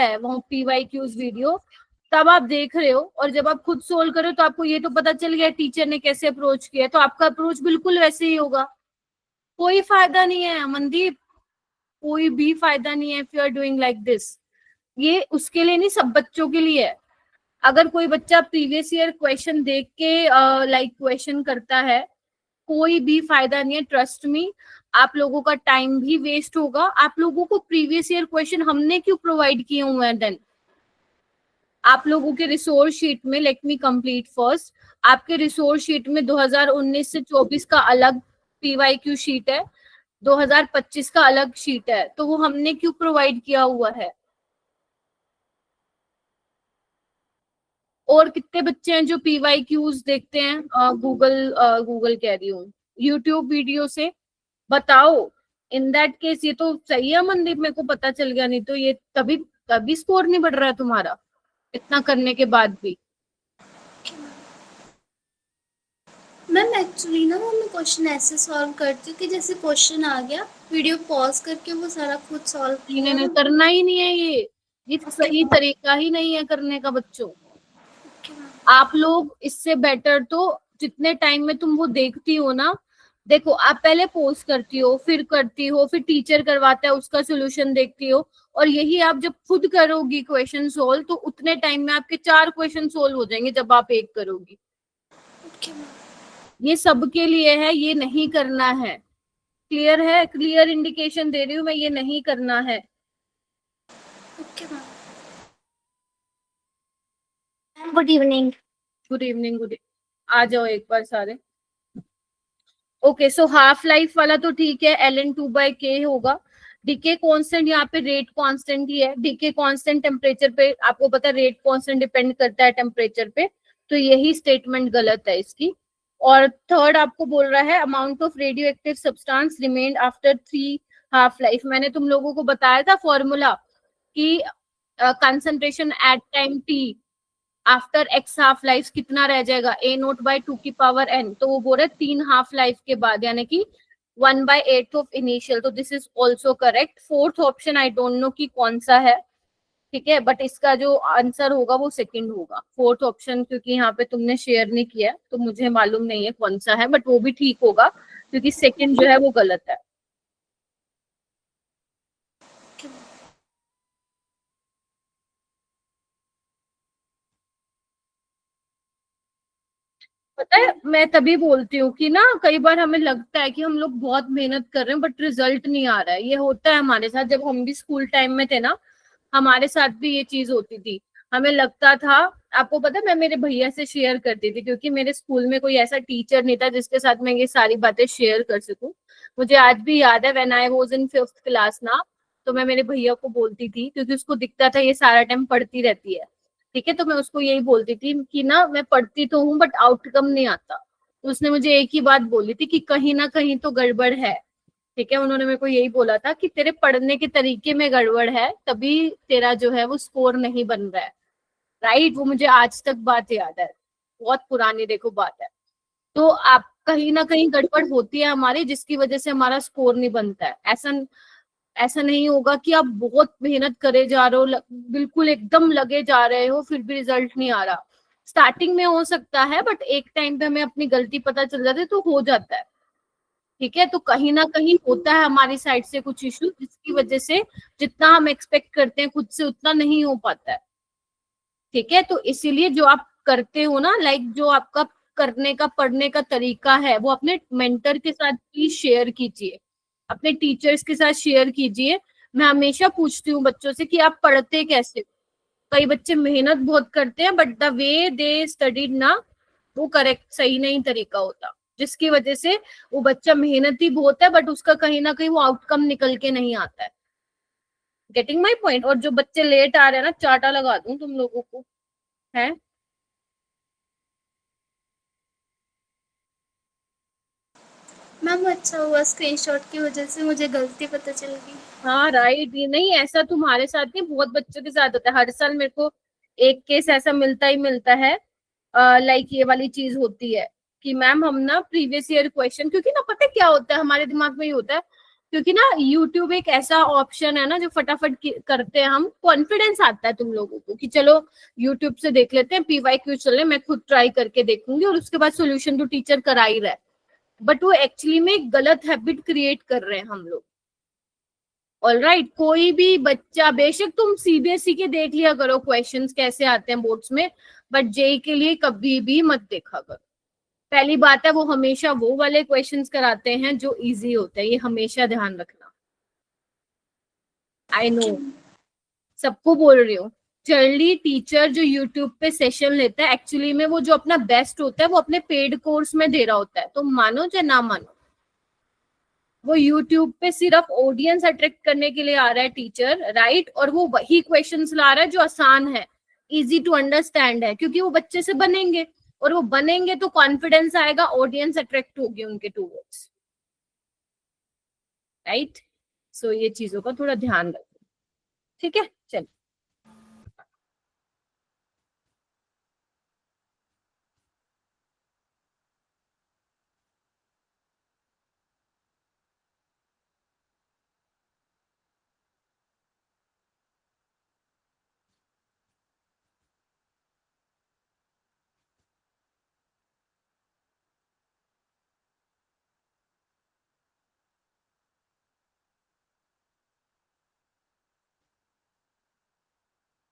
रहा है वो PYQs वीडियो, तब आप देख रहे हो, और जब आप खुद सोल्व करो तो आपको ये तो पता चल गया टीचर ने कैसे अप्रोच किया, तो आपका अप्रोच बिल्कुल वैसे ही होगा। कोई फायदा नहीं है अमनदीप, कोई भी फायदा नहीं है if you are doing like this. ये उसके लिए नहीं, सब बच्चों के लिए है। अगर कोई बच्चा प्रीवियस ईयर क्वेश्चन देख के लाइक क्वेश्चन करता है, कोई भी फायदा नहीं है, ट्रस्ट मी। आप लोगों का टाइम भी वेस्ट होगा। आप लोगों को प्रीवियस ईयर क्वेश्चन हमने क्यों प्रोवाइड किए हुए हैं देन? आप लोगों के रिसोर्स शीट में, लेट मी कंप्लीट फर्स्ट, आपके रिसोर्स शीट में 2019 से 24 का अलग PYQ शीट है, 2025 का अलग शीट है, तो वो हमने क्यों प्रोवाइड किया हुआ है? और कितने बच्चे हैं जो PYQs देखते हैं गूगल कह रही हूँ, यूट्यूब वीडियो से? बताओ। इन दैट केस ये तो सही है मनदीप, मेरे को पता चल गया, नहीं तो ये तभी तभी स्कोर नहीं बढ़ रहा है तुम्हारा इतना करने के बाद भी। मैम एक्चुअली ना मैं क्वेश्चन ऐसे सॉल्व करती हूँ कि जैसे क्वेश्चन आ गया वीडियो पॉज करके वो सारा खुद सॉल्व किया नहीं, है। करना ही नहीं है ये ओके सही मैम। तरीका ही नहीं है करने का बच्चों। Okay ma'am. आप लोग इससे बेटर तो जितने टाइम में तुम वो देखती हो ना, देखो आप पहले पोस्ट करती हो, फिर करती हो, फिर टीचर करवाता है उसका सोल्यूशन देखती हो, और यही आप जब खुद करोगी क्वेश्चन सोल्व, तो उतने टाइम में आपके 4 क्वेश्चन सोल्व हो जाएंगे जब आप एक करोगी। Okay ma'am. ये सबके लिए है, ये नहीं करना है। क्लियर है? क्लियर इंडिकेशन दे रही हूँ मैं, ये नहीं करना है। Okay ma'am. Good evening. Good evening, good. आ जाओ एक बार सारे। ओके, सो हाफ लाइफ वाला तो ठीक है, ln2/k होगा। डीके कांस्टेंट, यहाँ पे रेट कांस्टेंट ही है। डीके कांस्टेंट टेम्परेचर पे, आपको पता है रेट कांस्टेंट डिपेंड करता है टेम्परेचर पे, तो यही स्टेटमेंट गलत है इसकी। और थर्ड आपको बोल रहा है amount of radioactive substance remained after 3 half life. मैंने तुम लोगों को बताया था फॉर्मूला कि concentration at time t after x half life कितना रह जाएगा, A0/2 तो वो बोल रहे 3 हाफ लाइफ के बाद, यानी कि 1/8 ऑफ इनिशियल। तो this is also correct. Fourth option I don't know कि कौन सा है, ठीक है, बट इसका जो आंसर होगा वो सेकंड होगा, फोर्थ ऑप्शन, क्योंकि यहाँ पे तुमने शेयर नहीं किया तो मुझे मालूम नहीं है कौन सा है, बट वो भी ठीक होगा क्योंकि सेकंड जो है वो गलत है। पता है, मैं तभी बोलती हूँ कि ना कई बार हमें लगता है कि हम लोग बहुत मेहनत कर रहे हैं बट रिजल्ट नहीं आ रहा है। ये होता है हमारे साथ, जब हम भी स्कूल टाइम में थे ना, हमारे साथ भी ये चीज होती थी। हमें लगता था, आपको पता है मैं मेरे भैया से शेयर करती थी क्योंकि मेरे स्कूल में कोई ऐसा टीचर नहीं था जिसके साथ मैं ये सारी बातें शेयर कर सकूं। मुझे आज भी याद है, when I was in 5th class ना, तो मैं मेरे भैया को बोलती थी क्योंकि उसको दिखता था ये सारा टाइम पढ़ती रहती है, ठीक है, तो मैं उसको यही बोलती थी कि ना मैं पढ़ती तो हूँ बट आउटकम नहीं आता। तो उसने मुझे एक ही बात बोली थी कि कहीं ना कहीं तो गड़बड़ है, ठीक है। उन्होंने मेरे को यही बोला था कि तेरे पढ़ने के तरीके में गड़बड़ है, तभी तेरा जो है वो स्कोर नहीं बन रहा है। राइट, वो मुझे आज तक बात याद है, बहुत पुरानी देखो बात है। तो आप कहीं ना कहीं गड़बड़ होती है हमारी, जिसकी वजह से हमारा स्कोर नहीं बनता है। ऐसा ऐसा नहीं होगा कि आप बहुत मेहनत करे जा रहे हो, बिल्कुल एकदम लगे जा रहे हो, फिर भी रिजल्ट नहीं आ रहा। स्टार्टिंग में हो सकता है बट एक टाइम पे हमें अपनी गलती पता चल जाती है तो हो जाता है, ठीक है। तो कहीं ना कहीं होता है हमारी साइड से कुछ इशू, जिसकी वजह से जितना हम एक्सपेक्ट करते हैं खुद से उतना नहीं हो पाता है, ठीक है। तो इसीलिए जो आप करते हो ना, लाइक जो आपका करने का पढ़ने का तरीका है, वो अपने मेंटर के साथ प्लीज शेयर कीजिए, अपने टीचर्स के साथ शेयर कीजिए। मैं हमेशा पूछती हूँ बच्चों से कि आप पढ़ते कैसे हो। कई बच्चे मेहनत बहुत करते हैं but the way they studied ना, वो करेक्ट सही नहीं तरीका होता, जिसकी वजह से वो बच्चा मेहनती बहुत है बट उसका कहीं ना कहीं वो आउटकम निकल के नहीं आता है। Getting my point? और जो बच्चे लेट आ रहे हैं ना, चाटा लगा दूं तुम लोगों को, है। मैम अच्छा हुआ स्क्रीनशॉट की वजह से मुझे गलती पता चल गई। हाँ राइट, ये नहीं ऐसा तुम्हारे साथ नहीं, बहुत बच्चों के साथ होता है। हर साल मेरे को एक केस ऐसा मिलता ही मिलता है, लाइक ये वाली चीज होती है कि मैम हम ना प्रीवियस ईयर क्वेश्चन, क्योंकि ना पता है क्या होता है हमारे दिमाग में, ये होता है क्योंकि ना यूट्यूब एक ऐसा ऑप्शन है ना जो फटाफट करते हैं हम, कॉन्फिडेंस आता है तुम लोगों को कि चलो यूट्यूब से देख लेते हैं, PYQ चल रहे, मैं खुद ट्राई करके देखूंगी और उसके बाद सोल्यूशन तो टीचर करा ही रहा है। बट वो एक्चुअली में एक गलत हैबिट क्रिएट कर रहे हैं हम लोग। ऑलराइट, कोई भी बच्चा, बेशक तुम CBSE के देख लिया करो क्वेश्चंस कैसे आते हैं बोर्ड्स में, बट जेई के लिए कभी भी मत देखा करो। पहली बात है, वो हमेशा वो वाले क्वेश्चंस कराते हैं जो इजी होते हैं, ये हमेशा ध्यान रखना। आई नो सबको बोल रही हूँ, जनरली टीचर जो यूट्यूब पे सेशन लेता है एक्चुअली में वो जो अपना बेस्ट होता है वो अपने पेड कोर्स में दे रहा होता है, तो मानो चाहे ना मानो, वो यूट्यूब पे सिर्फ ऑडियंस अट्रैक्ट करने के लिए आ रहा है टीचर, राइट, और वो वही क्वेश्चंस ला रहा है जो आसान है, इजी टू अंडरस्टैंड है, क्योंकि वो बच्चे से बनेंगे, और वो बनेंगे तो कॉन्फिडेंस आएगा, ऑडियंस अट्रैक्ट होगी उनके टूवर्ड्स, राइट। सो ये चीजों का थोड़ा ध्यान रखो, ठीक है। चलो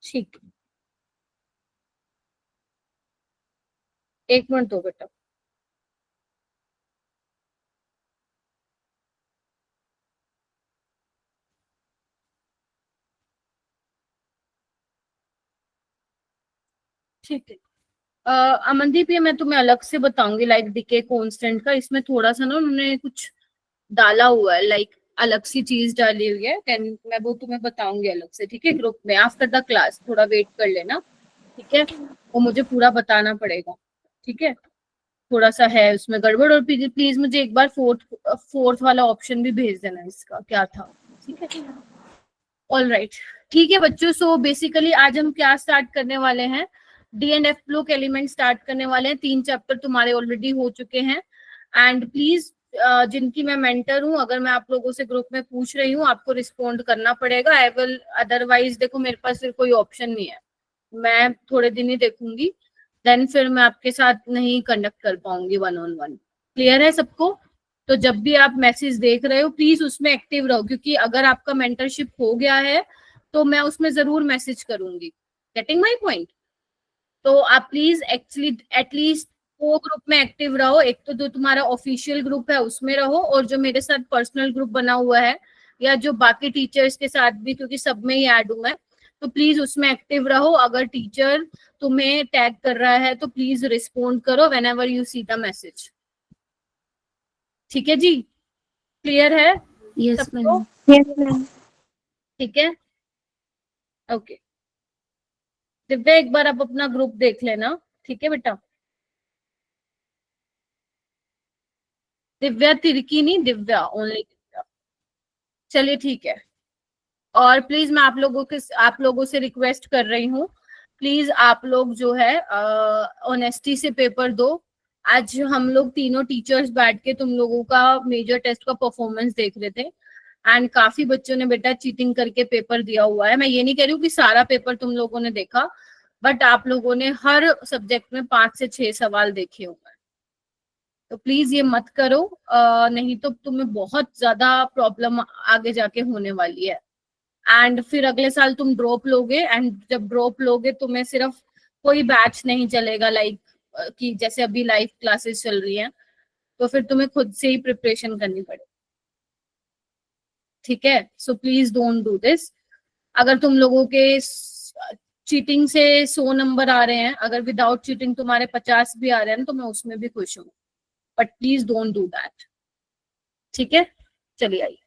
ठीक, 1 मिनट दो बेटा। ठीक है, अमनदीप ये मैं तुम्हें अलग से बताऊंगी, लाइक डीके कांस्टेंट का, इसमें थोड़ा सा ना उन्होंने कुछ डाला हुआ है, लाइक अलग सी चीज डाली हुई है, मैं वो तुम्हें बताऊंगी अलग से, ठीक है, ग्रुप में आफ्टर द क्लास, थोड़ा वेट कर लेना, ठीक है। वो मुझे पूरा बताना पड़ेगा, ठीक है, थोड़ा सा है उसमें गड़बड़, और प्लीज मुझे एक बार फोर्थ वाला ऑप्शन भी भेज देना, इसका क्या था, ठीक है। ऑल राइट, ठीक है बच्चों, सो बेसिकली आज हम क्या स्टार्ट करने वाले हैं, D and F block element start करने वाले हैं, 3 चैप्टर तुम्हारे ऑलरेडी हो चुके हैं, एंड प्लीज जिनकी मैं मेंटर हूँ, अगर मैं आप लोगों से ग्रुप में पूछ रही हूँ, आपको रिस्पॉन्ड करना पड़ेगा, आई विल, अदरवाइज देखो मेरे पास फिर कोई ऑप्शन नहीं है, मैं थोड़े दिन ही देखूंगी, देन फिर मैं आपके साथ नहीं कंडक्ट कर पाऊंगी 1-on-1। क्लियर है सबको? तो जब भी आप मैसेज देख रहे हो प्लीज उसमें एक्टिव रहो, क्योंकि अगर आपका मेंटरशिप हो गया है तो मैं उसमें जरूर मैसेज करूंगी, गेटिंग माई पॉइंट। तो आप प्लीज एक्चुअली एटलीस्ट 2 ग्रुप में एक्टिव रहो, एक तो जो तुम्हारा ऑफिशियल ग्रुप है उसमें रहो, और जो मेरे साथ पर्सनल ग्रुप बना हुआ है, या जो बाकी टीचर्स के साथ भी, क्योंकि सब में ही ऐड हूं मैं, तो प्लीज उसमें एक्टिव रहो। अगर टीचर तुम्हें टैग कर रहा है तो प्लीज रिस्पोंड करो when ever you see the message, ठीक है जी, क्लियर है? यस सबको? मैम। ठीक है, ओके। दिव्या एक बार आप अपना ग्रुप देख लेना, ठीक है बेटा। दिव्या तिर्की नहीं, दिव्या ओनली दिव्या। चलिए ठीक है, और प्लीज मैं आप लोगों से रिक्वेस्ट कर रही हूँ, प्लीज आप लोग जो है ऑनेस्टी से पेपर दो। आज हम लोग तीनों टीचर्स बैठ के तुम लोगों का मेजर टेस्ट का परफॉर्मेंस देख रहे थे, एंड काफी बच्चों ने बेटा चीटिंग करके पेपर दिया हुआ है। मैं ये नहीं कह रही हूँ कि सारा पेपर तुम लोगों ने देखा, बट आप लोगों ने हर सब्जेक्ट में 5 से 6 सवाल देखे होंगे, तो प्लीज ये मत करो, नहीं तो तुम्हें बहुत ज्यादा प्रॉब्लम आगे जाके होने वाली है, एंड फिर अगले साल तुम ड्रॉप लोगे, एंड जब ड्रॉप लोगे तुम्हें सिर्फ कोई बैच नहीं चलेगा, लाइक कि जैसे अभी लाइव क्लासेस चल रही हैं, तो फिर तुम्हें खुद से ही प्रिपरेशन करनी पड़ेगी, ठीक है। So please don't do this. अगर तुम लोगों के चीटिंग से 100 नंबर आ रहे हैं, अगर विदाउट चीटिंग तुम्हारे 50 भी आ रहे हैं तो मैं उसमें भी खुश हूँ, but please don't do that, ठीक है। चलिए आइए,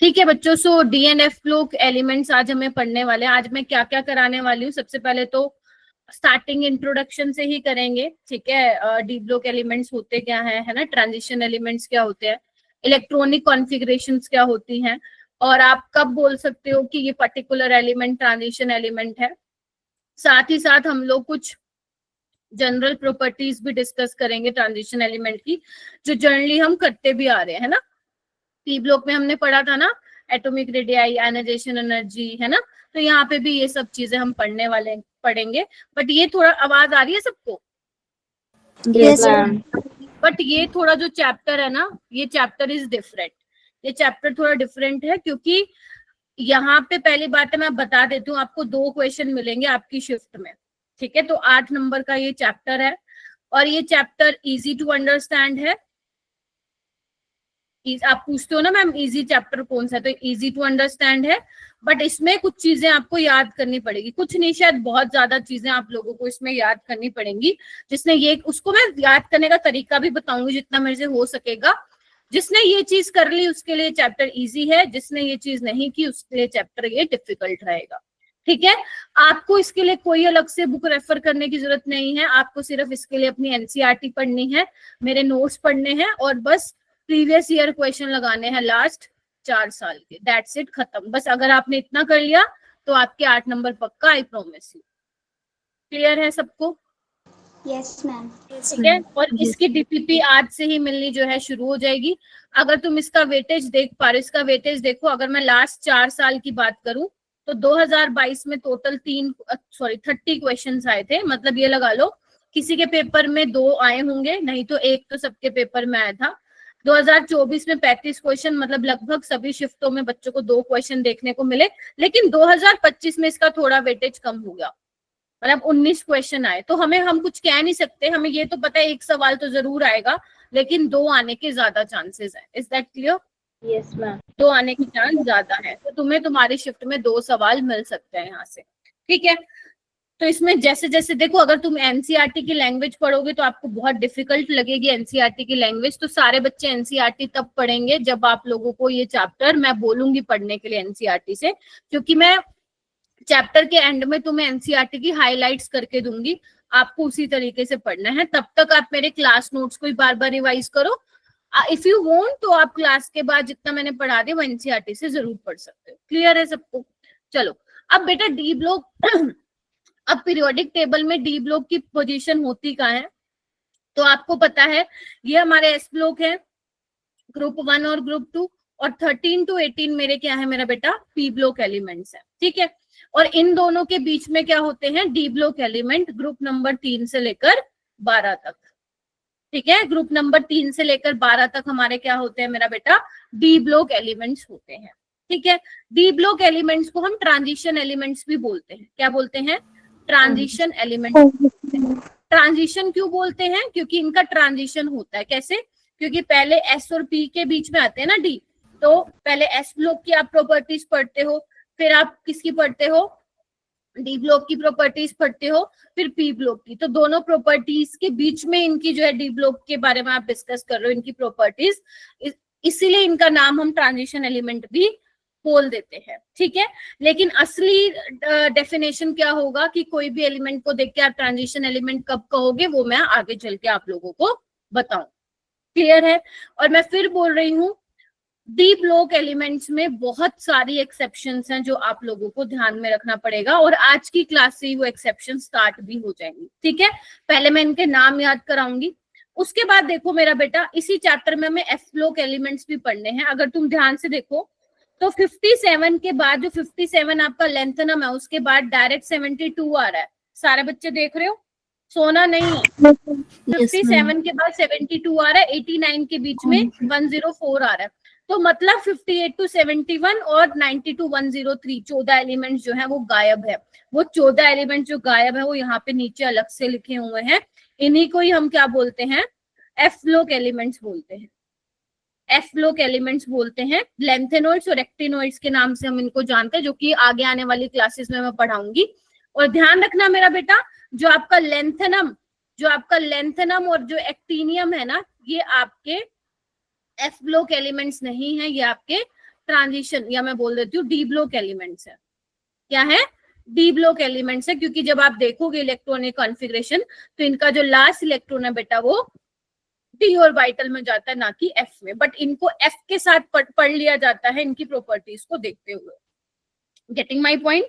ठीक है बच्चों, so D and F block elements आज हमें पढ़ने वाले हैं। आज मैं क्या क्या कराने वाली हूँ, सबसे पहले तो स्टार्टिंग इंट्रोडक्शन से ही करेंगे, ठीक है। डी ब्लॉक एलिमेंट्स होते क्या है ना, ट्रांजिशन एलिमेंट्स क्या होते हैं, इलेक्ट्रॉनिक कॉन्फ़िगरेशंस क्या होती हैं, और आप कब बोल सकते हो कि ये पर्टिकुलर एलिमेंट ट्रांजिशन एलिमेंट है। साथ ही साथ हम लोग कुछ जनरल प्रॉपर्टीज भी डिस्कस करेंगे ट्रांजिशन एलिमेंट की, जो जनरली हम करते भी आ रहे हैं, है ना। पी ब्लॉक में हमने पढ़ा था ना, एटॉमिक रेडियाई, आयनाइजेशन एनर्जी, है ना। तो यहाँ पे भी ये सब चीजें हम पढ़ेंगे। बट ये थोड़ा, आवाज आ रही है सबको? Yes, ma'am. बट ये थोड़ा जो चैप्टर है ना, ये चैप्टर इज डिफरेंट, ये चैप्टर थोड़ा डिफरेंट है, क्योंकि यहाँ पे पहली बात है, मैं बता देती हूँ, आपको 2 क्वेश्चन मिलेंगे आपकी शिफ्ट में, ठीक है। तो 8 नंबर का ये चैप्टर है, और ये चैप्टर इजी टू अंडरस्टैंड है। आप पूछते हो ना मैम इजी चैप्टर कौन सा है, तो इजी टू अंडरस्टैंड है, बट इसमें कुछ चीजें आपको याद करनी पड़ेगी, कुछ नहीं शायद बहुत ज्यादा चीजें आप लोगों को इसमें याद करनी पड़ेंगी। जिसने ये, उसको मैं याद करने का तरीका भी बताऊंगी जितना मेरे से हो सकेगा। जिसने ये चीज कर ली उसके लिए चैप्टर इजी है, जिसने ये चीज नहीं की उसके लिए चैप्टर ये डिफिकल्ट रहेगा, ठीक है। आपको इसके लिए कोई अलग से बुक रेफर करने की जरूरत नहीं है, आपको सिर्फ इसके लिए अपनी एनसीईआरटी पढ़नी है, मेरे नोट्स पढ़ने हैं, और बस प्रीवियस ईयर क्वेश्चन लगाने हैं लास्ट 4 साल के, दैट्स इट, खत्म। बस अगर आपने इतना कर लिया तो आपके 8 नंबर पक्का, आई प्रॉमिस यू। क्लियर है सबको? Yes ma'am. ठीक है। और इसकी डीपीपी आज से ही मिलनी जो है शुरू हो जाएगी। अगर तुम इसका वेटेज देख पा रहे हो, इसका वेटेज देखो, अगर मैं लास्ट 4 साल की बात करूं तो 2022 में टोटल 30 क्वेश्चंस आए थे, मतलब ये लगा लो किसी के पेपर में 2 आए होंगे, नहीं तो 1 तो सबके पेपर में आया था। 2024 में 35 क्वेश्चन, मतलब लगभग सभी शिफ्टों में बच्चों को 2 क्वेश्चन देखने को मिले। लेकिन 2025 में इसका थोड़ा वेटेज कम हो गया, मतलब 19 क्वेश्चन आए। तो हम कुछ कह नहीं सकते, हमें ये तो पता है 1 सवाल तो जरूर आएगा, लेकिन 2 आने के ज्यादा चांसेस है। Is that clear? Yes, ma'am. 2 आने के चांस ज्यादा है, तो तुम्हें तुम्हारी शिफ्ट में 2 सवाल मिल सकते हैं यहाँ से, ठीक है। तो इसमें जैसे जैसे देखो, अगर तुम एनसीईआरटी की लैंग्वेज पढ़ोगे तो आपको बहुत डिफिकल्ट लगेगी एनसीईआरटी की लैंग्वेज। तो सारे बच्चे एनसीईआरटी तब पढ़ेंगे जब आप लोगों को ये चैप्टर मैं बोलूंगी पढ़ने के लिए एनसीईआरटी से, क्योंकि मैं चैप्टर के एंड में तुम्हें एनसीईआरटी की हाइलाइट्स करके दूंगी, आपको उसी तरीके से पढ़ना है। तब तक आप मेरे क्लास नोट्स को बार बार रिवाइज करो। इफ यू वांट तो आप क्लास के बाद जितना मैंने पढ़ा दिया वो एनसीईआरटी से जरूर पढ़ सकते हो। क्लियर है सबको? चलो, अब बेटा डी ब्लॉक, अब पीरियोडिक टेबल में डी ब्लॉक की पोजीशन होती कहाँ है? तो आपको पता है ये हमारे एस ब्लॉक है, ग्रुप 1 और ग्रुप 2, और 13 to 18 मेरे क्या है मेरा बेटा? पी ब्लॉक एलिमेंट्स है, ठीक है। और इन दोनों के बीच में क्या होते हैं? D block element, group number 3 से लेकर 12 तक, ठीक है। ग्रुप नंबर 3 से लेकर 12 तक हमारे क्या होते हैं मेरा बेटा? डी ब्लॉक एलिमेंट्स होते हैं, ठीक है। डी ब्लॉक एलिमेंट्स को हम ट्रांजिशन एलिमेंट्स भी बोलते हैं। क्या बोलते हैं? Transition elements. ट्रांजिशन क्यों बोलते हैं? क्योंकि इनका ट्रांजिशन होता है। कैसे? क्योंकि पहले एस और पी के बीच में आते हैं ना डी, तो पहले एस ब्लॉक की आप प्रॉपर्टीज पढ़ते हो, फिर आप किसकी पढ़ते हो? डी ब्लॉक की प्रॉपर्टीज पढ़ते हो, फिर पी ब्लॉक की। तो दोनों प्रॉपर्टीज के बीच में इनकी जो है डी ब्लॉक के बारे में आप डिस्कस कर रहे हो, इनकी प्रॉपर्टीज, इसीलिए इनका नाम हम ट्रांजिशन एलिमेंट भी बोल देते हैं, ठीक है। लेकिन असली डेफिनेशन क्या होगा कि कोई भी एलिमेंट को देख के आप ट्रांजिशन एलिमेंट कब कहोगे, वो मैं आगे चल के आप लोगों को बताऊं। क्लियर है? और मैं फिर बोल रही हूँ, डी ब्लॉक एलिमेंट्स में बहुत सारी एक्सेप्शंस हैं जो आप लोगों को ध्यान में रखना पड़ेगा, और आज की क्लास से ही वो एक्सेप्शन स्टार्ट भी हो जाएंगी, ठीक है। पहले मैं इनके नाम याद कराऊंगी, उसके बाद देखो मेरा बेटा इसी चैप्टर में हमें एफ ब्लॉक एलिमेंट्स भी पढ़ने हैं। अगर तुम ध्यान से देखो तो 57 के बाद, जो 57 आपका लेंथनम है, उसके बाद डायरेक्ट 72 आ रहा है। सारे बच्चे देख रहे हो? सोना नहीं है। 57 के बाद 72 आ रहा है, 89 के बीच में 104 आ रहा है। तो मतलब 58 to 71 और 90 to 103, 14 एलिमेंट्स जो है वो गायब है। वो 14 एलिमेंट जो गायब है वो यहाँ पे नीचे अलग से लिखे हुए हैं, इन्हीं को ही हम क्या बोलते हैं? एफ ब्लॉक एलिमेंट्स बोलते हैं। एफ ब्लॉक एलिमेंट्स बोलते हैं। लेंथेनॉइड्स और एक्टिनॉइड्स के नाम से हम इनको जानते हैं, जो कि आगे आने वाली क्लासेस में मैं पढ़ाऊंगी। और ध्यान रखना मेरा बेटा, जो आपका लेंथेनम और जो एक्टिनियम है ना, ये आपके एफ ब्लॉक एलिमेंट्स नहीं है, ये आपके ट्रांजिशन, या मैं बोल देती हूँ डी ब्लॉक एलिमेंट्स है। क्या है? डी ब्लॉक एलिमेंट्स है, क्योंकि जब आप देखोगे इलेक्ट्रॉनिक कॉन्फ़िगरेशन तो इनका जो लास्ट इलेक्ट्रॉन है बेटा वो डी ऑर्बिटल में जाता है, ना कि एफ में। बट इनको एफ के साथ पढ़ लिया जाता है इनकी प्रॉपर्टीज को देखते हुए। Getting my point?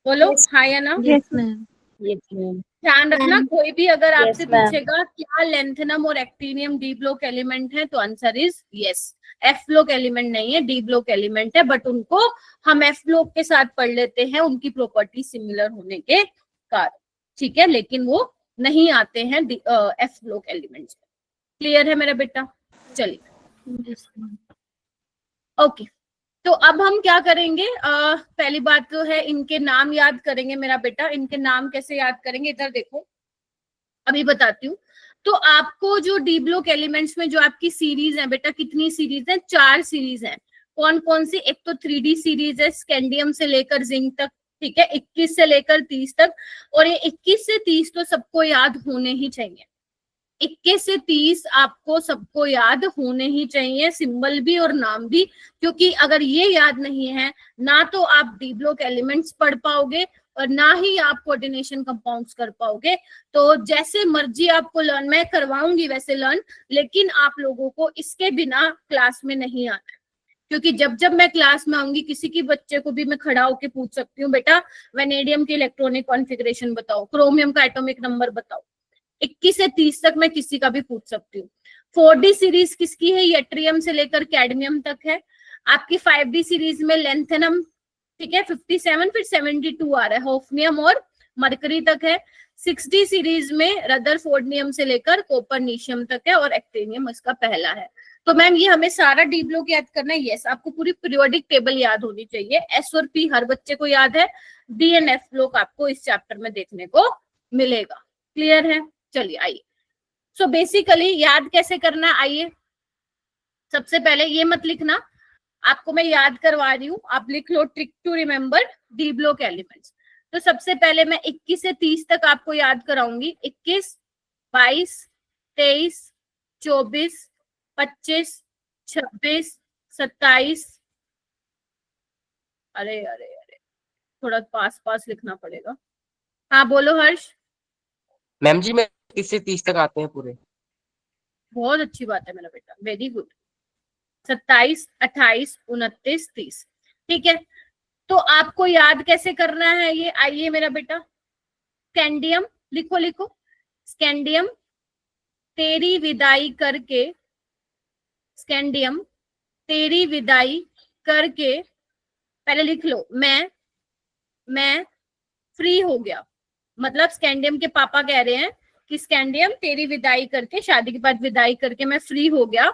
बोलो हाँ या ना? Yes, ma'am. Yes, ma'am. ध्यान रखना, मैम कोई भी अगर आपसे Yes, ma'am. पूछेगा क्या लेंथेनम और एक्टिनियम डी ब्लॉक एलिमेंट है, तो answer is yes. F block element नहीं है, डी ब्लॉक एलिमेंट है, बट उनको हम एफ ब्लॉक के साथ पढ़ लेते हैं उनकी प्रॉपर्टी सिमिलर होने के कारण, ठीक है, लेकिन वो नहीं आते हैं एफ ब्लॉक एलिमेंट। क्लियर है मेरा बेटा? चलिए ओके। तो अब हम क्या करेंगे, पहली बात तो है इनके नाम याद करेंगे मेरा बेटा। इनके नाम कैसे याद करेंगे, इधर देखो अभी बताती हूँ। तो आपको जो डी ब्लॉक एलिमेंट्स में जो आपकी सीरीज है बेटा, कितनी सीरीज है? 4 सीरीज है। कौन कौन सी? एक तो 3D सीरीज है स्कैंडियम से लेकर जिंक तक, ठीक है, 21 से लेकर 30 तक। और ये 21 से 30 तो सबको याद होने ही चाहिए। 21 से 30 आपको सबको याद होने ही चाहिए, सिंबल भी और नाम भी, क्योंकि अगर ये याद नहीं है ना तो आप डी ब्लॉक एलिमेंट्स पढ़ पाओगे और ना ही आप कोऑर्डिनेशन कंपाउंड्स कर पाओगे। तो जैसे मर्जी आपको लर्न, मैं करवाऊंगी वैसे लर्न, लेकिन आप लोगों को इसके बिना क्लास में नहीं आना है। क्योंकि जब जब मैं क्लास में आऊंगी किसी की बच्चे को भी मैं खड़ा होकर पूछ सकती हूँ, बेटा वेनेडियम की इलेक्ट्रॉनिक कॉन्फ़िगरेशन बताओ, क्रोमियम का एटॉमिक नंबर बताओ। 21 से 30 तक मैं किसी का भी पूछ सकती हूँ। 4D सीरीज किसकी है? यट्रियम से लेकर कैडमियम तक है। आपकी 5D सीरीज में लेंथेनम, ठीक है, 57, फिर 72 आ रहा है, होफनियम और मरकरी तक है। 6D सीरीज में रदरफोर्डियम से लेकर कोपरनीशियम तक है और एक्टिनियम इसका पहला है। तो मैम ये हमें सारा डी ब्लॉक याद करना है। यस, आपको पूरी पीरियोडिक टेबल याद होनी चाहिए। एस और पी हर बच्चे को याद है। डी एंड एफ ब्लॉक आपको इस चैप्टर में देखने को मिलेगा। क्लियर है? चलिए आइए। सो बेसिकली याद कैसे करना है, आइए। सबसे पहले ये मत लिखना, आपको मैं याद करवा रही हूँ, आप लिख लो trick to remember D block elements. तो सबसे पहले मैं 21 से 30 तक आपको याद कराऊंगी। 21, 22, 23, 24, 25, 26, 27। अरे अरे अरे, थोड़ा पास पास लिखना पड़ेगा। हाँ बोलो हर्ष। मैम जी मैं 30 से 30 तक आते हैं पूरे। बहुत अच्छी बात है मेरा बेटा, वेरी गुड। 27, 28, 29, 30, ठीक है। तो आपको याद कैसे करना है ये, आइए मेरा बेटा। स्कैंडियम लिखो लिखो, स्कैंडियम तेरी विदाई करके, स्कैंडियम तेरी विदाई करके, पहले लिख लो मैं फ्री हो गया। मतलब स्कैंडियम के पापा कह रहे हैं कि स्कैंडियम तेरी विदाई करके, शादी के बाद विदाई करके मैं फ्री हो गया।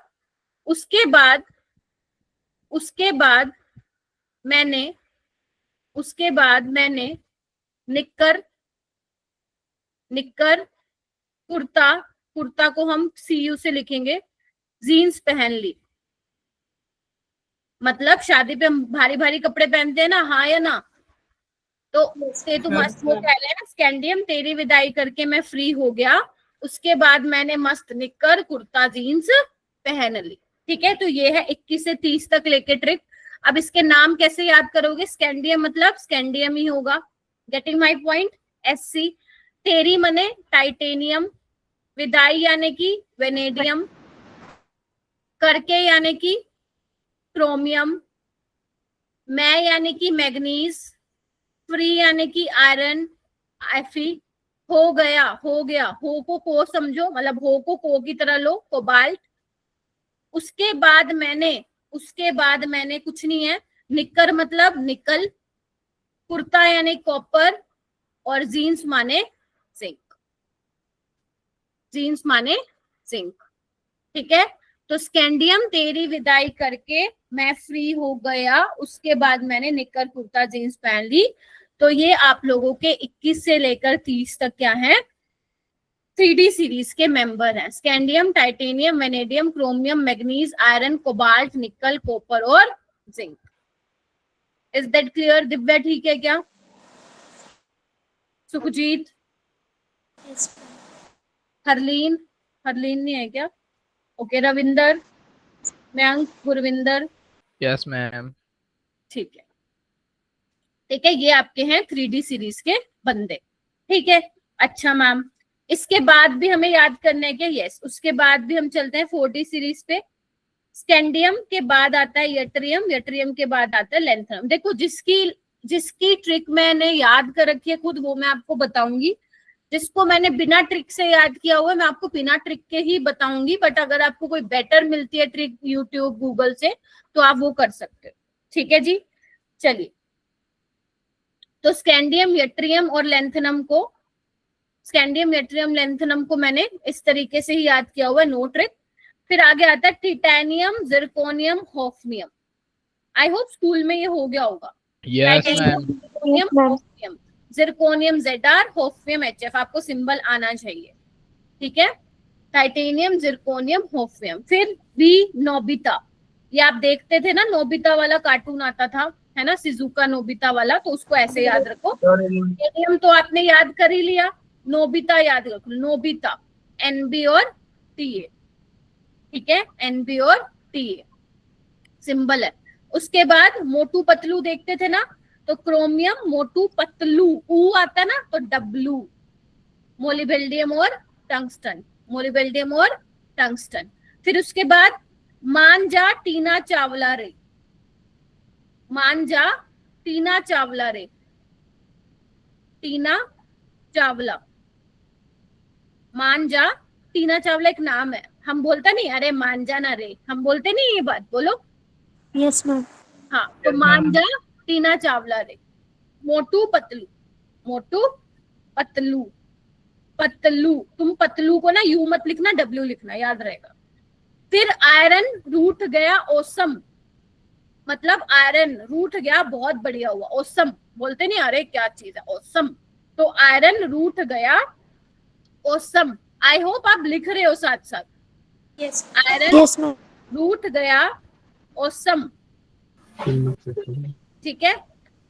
उसके बाद मैंने निक्कर कुर्ता को हम सीयू से लिखेंगे, जीन्स पहन ली। मतलब शादी पे हम भारी भारी कपड़े पहनते हैं ना, हाँ या ना? तो मस्त वो कह रहे हैं स्कैंडियम तेरी विदाई करके मैं फ्री हो गया, उसके बाद मैंने मस्त निक्कर कुर्ता जीन्स पहन ली। ठीक है, तो ये है 21 से 30 तक लेके ट्रिक। अब इसके नाम कैसे याद करोगे? स्कैंडियम मतलब स्कैंडियम ही होगा। Getting my point? SC। तेरी मने टाइटेनियम, विदाई यानी कि वेनेडियम, करके यानी कि क्रोमियम, मैं यानी कि मैग्नीज, फ्री यानी कि आयरन Fe, हो गया हो को समझो, मतलब हो को की तरह लो, कोबाल्ट। उसके बाद मैंने कुछ नहीं है, निक्कर मतलब निकल, कुर्ता यानी कॉपर, और जीन्स माने जिंक। ठीक है, तो स्कैंडियम तेरी विदाई करके मैं फ्री हो गया, उसके बाद मैंने निक्कर कुर्ता जीन्स पहन ली। तो ये आप लोगों के 21 से लेकर 30 तक क्या है? 3D सीरीज के मेंबर हैं। Scandium, titanium, vanadium, chromium, manganese, iron, cobalt, nickel, copper और zinc. Is that clear? Divya ठीक है क्या? सुखजीत, हरलीन नहीं है क्या? Okay, Ravinder, Mayank, Gurvinder, yes ma'am. ठीक है, ये आपके हैं 3D सीरीज के बंदे। ठीक है, अच्छा मैम, इसके बाद भी हमें याद करना है क्या? यस, उसके बाद भी हम चलते हैं 4D सीरीज पे। स्कैंडियम के बाद आता है यट्रियम के बाद आता है लेंथेनम। देखो, जिसकी जिसकी ट्रिक मैंने याद कर रखी है खुद, वो मैं आपको बताऊंगी। जिसको मैंने बिना ट्रिक से याद किया हुआ है, मैं आपको बिना ट्रिक के ही बताऊंगी। बट अगर आपको कोई बेटर मिलती है ट्रिक यूट्यूब गूगल से, तो आप वो कर सकते हो। ठीक है जी, चलिए। तो स्कैंडियम, यट्रियम और लेंथनम को, स्कैंडियम, यट्रियम, लेंथनम को मैंने इस तरीके से ही याद किया हुआ है, नो ट्रिक। फिर आगे आता है titanium, zirconium, hafnium. I hope school में ये हो गया होगा। Yes ma'am. Zirconium, hafnium, zirconium ZR, hafnium HF, आपको सिंबल आना चाहिए। ठीक है, टाइटेनियम, जिरकोनियम, होफ्नियम। फिर बी, नोबिता। ये आप देखते थे ना, नोबिता वाला कार्टून आता था, है ना, शिजुका नोबिता वाला, तो उसको ऐसे याद रखो। टाइटेनियम तो आपने याद कर ही लिया, नोबिता याद रखो, नोबिता, NB और TA। ठीक है, NB और TA सिंबल है। उसके बाद मोटू पतलू देखते थे ना, तो क्रोमियम, मोटू पतलू, ऊ आता ना तो W, मोलिबेल्डियम और टंगस्टन, मोलिबेल्डियम और टंगस्टन। फिर उसके बाद मांजा, टीना चावला रे, मांजा, टीना चावला रे, टीना चावला, मांजा, टीना चावला एक नाम है। हम बोलते नहीं अरे मांजा ना रे, हम बोलते नहीं ये बात, बोलो। Yes ma'am. हाँ, तो मांजा, टीना चावला रे। मोटू पतलू, मोटू पतलू, पतलू, तुम पतलू को ना यू मत लिखना, W लिखना, याद रहेगा। फिर आयरन, रूठ गया ओसम, मतलब आयरन रूठ गया, बहुत बढ़िया हुआ। ओसम बोलते नहीं अरे क्या चीज है, ओसम। तो आयरन रूठ गया ओसम। आई होप आप लिख रहे हो साथ साथ। Yes iron yes ma'am. रूठ गया ओसम। ठीक है,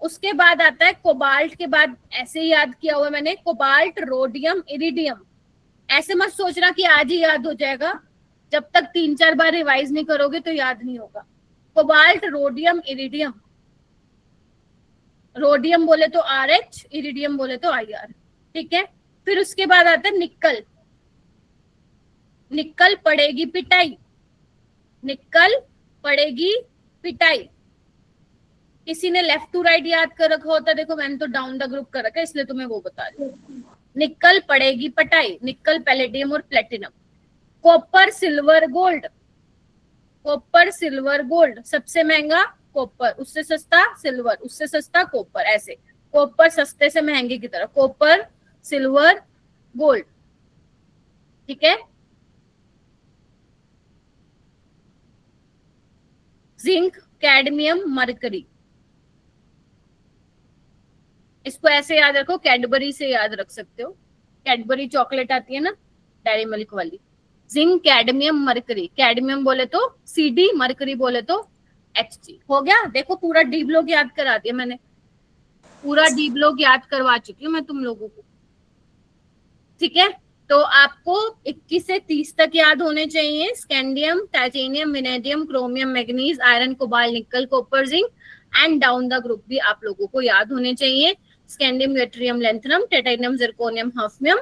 उसके बाद आता है कोबाल्ट। के बाद ऐसे ही याद किया हुआ मैंने, कोबाल्ट, रोडियम, इरिडियम। ऐसे मत सोचना कि आज ही याद हो जाएगा, जब तक 3-4 बार रिवाइज नहीं करोगे तो याद नहीं होगा। Cobalt, rhodium, iridium. रोडियम बोले तो RH, इरिडियम बोले तो IR। ठीक है, फिर उसके बाद आता है निक्कल। निक्कल पड़ेगी पिटाई, निक्कल पड़ेगी पिटाई। किसी ने लेफ्ट टू राइट याद कर रखा होता, देखो मैंने तो डाउन द ग्रुप कर रखा है, इसलिए तुम्हें वो बता रही हूँ। निक्कल पड़ेगी पटाई, निक्कल, पैलेडियम और platinum. Copper, silver, gold. Copper, silver, gold. सबसे महंगा कॉपर, उससे सस्ता सिल्वर, उससे सस्ता कॉपर, ऐसे कॉपर सस्ते से महंगे की तरफ, कॉपर, सिल्वर, गोल्ड। ठीक है, जिंक, कैडमियम, मरकरी। इसको ऐसे याद रखो, कैडबरी से याद रख सकते हो, कैडबरी चॉकलेट आती है ना डेयरी मिल्क वाली। Zinc, cadmium, mercury. कैडमियम बोले तो CD, मरकरी बोले तो Hg। हो गया, देखो पूरा डी ब्लॉक याद करा दिया मैंने, पूरा डी ब्लॉक याद करवा चुकी हूँ मैं तुम लोगों को। ठीक है, तो आपको 21 से 30 तक याद होने चाहिए। Scandium, titanium, vanadium, chromium, manganese, iron, cobalt, nickel, copper, zinc and down the group भी आप लोगों को याद होने चाहिए। Scandium, yttrium, lanthanum, titanium, zirconium, hafnium,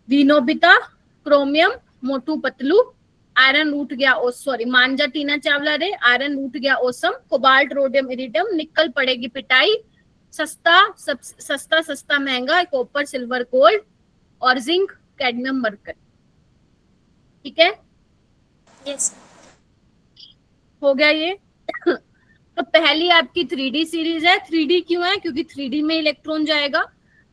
विनोबिता, क्रोमियम, मोटू पतलू, आयरन रूट गया सॉरी मांजा, टीना चावला रे, आयरन रूट गया awesome, cobalt, rhodium, iridium, nickel पड़ेगी पिटाई, सस्ता, सस्ता सस्ता महंगा, कॉपर, सिल्वर, गोल्ड और जिंक, कैडमियम, मरकरी। ठीक है, यस हो गया ये। तो पहली आपकी 3D सीरीज है। 3D क्यों है? क्योंकि 3D में इलेक्ट्रॉन जाएगा,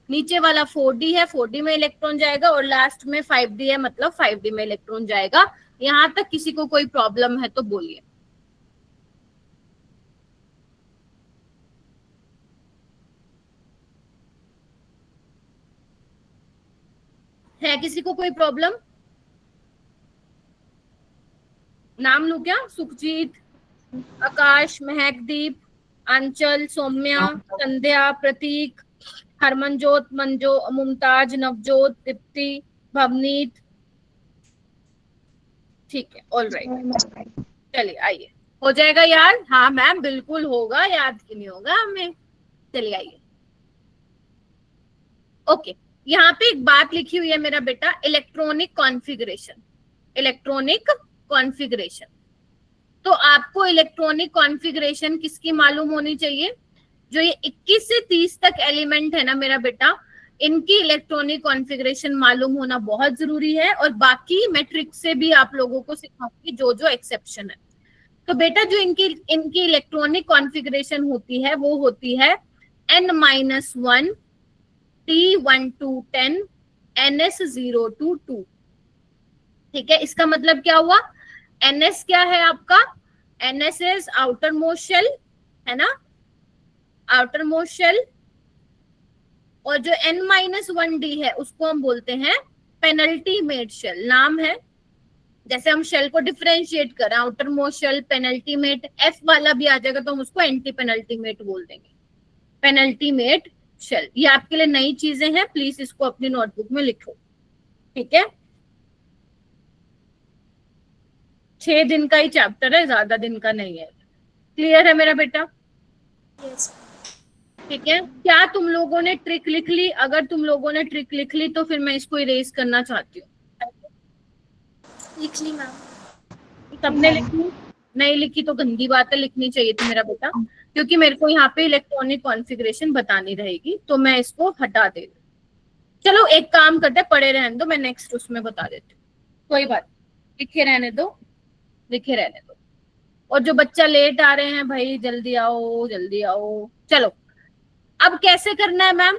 नीचे वाला 4D है, 4D में इलेक्ट्रॉन जाएगा, और लास्ट में 5D है, मतलब 5D में इलेक्ट्रॉन जाएगा। यहां तक किसी को कोई प्रॉब्लम है तो बोलिए। है किसी को कोई प्रॉब्लम? नाम लू क्या? सुखजीत, आकाश, महकदीप, अंचल, सौम्या, संध्या, प्रतीक, हरमनजोत, मंजो, मुमताज, नवजोत, दीप्ति, भवनीत। ठीक है, ऑल राइट, चलिए आइए, हो जाएगा याद? हाँ मैम बिल्कुल होगा, याद क्यों नहीं होगा हमें। चलिए आइए। ओके, यहाँ पे एक बात लिखी हुई है मेरा बेटा, इलेक्ट्रॉनिक कॉन्फ़िगरेशन। इलेक्ट्रॉनिक कॉन्फ़िगरेशन, तो आपको इलेक्ट्रॉनिक कॉन्फ़िगरेशन किसकी मालूम होनी चाहिए? जो ये 21 से 30 तक एलिमेंट है ना मेरा बेटा, इनकी इलेक्ट्रॉनिक कॉन्फ़िगरेशन मालूम होना बहुत जरूरी है, और बाकी मैं ट्रिक से भी आप लोगों को सिखाऊंगी जो जो एक्सेप्शन है। तो बेटा जो इनकी इलेक्ट्रॉनिक कॉन्फ़िगरेशन होती है वो होती है n-1 T1 to 10 ns0 to 2। ठीक है, इसका मतलब क्या हुआ, ns क्या है आपका, ns is outermost shell, है ना, आउटर मोस्ट शेल, और जो n-1d है उसको हम बोलते हैं पेनल्टीमेट शेल, नाम है। जैसे हम शेल को डिफरेंशिएट करें, outermost shell, penultimate, F वाला भी आ जाएगा तो हम उसको एंटी पेनल्टीमेट बोल देंगे, पेनल्टीमेट शेल। ये आपके लिए नई चीजें हैं, प्लीज इसको अपनी नोटबुक में लिखो, ठीक है। 6 दिन का ही चैप्टर है, ज्यादा दिन का नहीं है। क्लियर है मेरा बेटा? यस ठीक है, क्या तुम लोगों ने ट्रिक लिख ली? अगर तुम लोगों ने ट्रिक लिख ली तो फिर मैं इसको इरेज करना चाहती हूँ। लिख ली मैम। सबने लिखी? नहीं लिखी तो गंदी बात है, लिखनी चाहिए थी मेरा बेटा, क्योंकि मेरे को यहाँ पे इलेक्ट्रॉनिक कॉन्फ़िगरेशन बतानी रहेगी, तो मैं इसको हटा दे रही हूँ। चलो एक काम करते हैं, पढ़े रहने दो, मैं नेक्स्ट उसमें बता देती हूँ, कोई बात, लिखे रहने दो, लिखे रहने दो। और जो बच्चा लेट आ रहे हैं भाई जल्दी आओ, जल्दी आओ। चलो अब कैसे करना है मैम?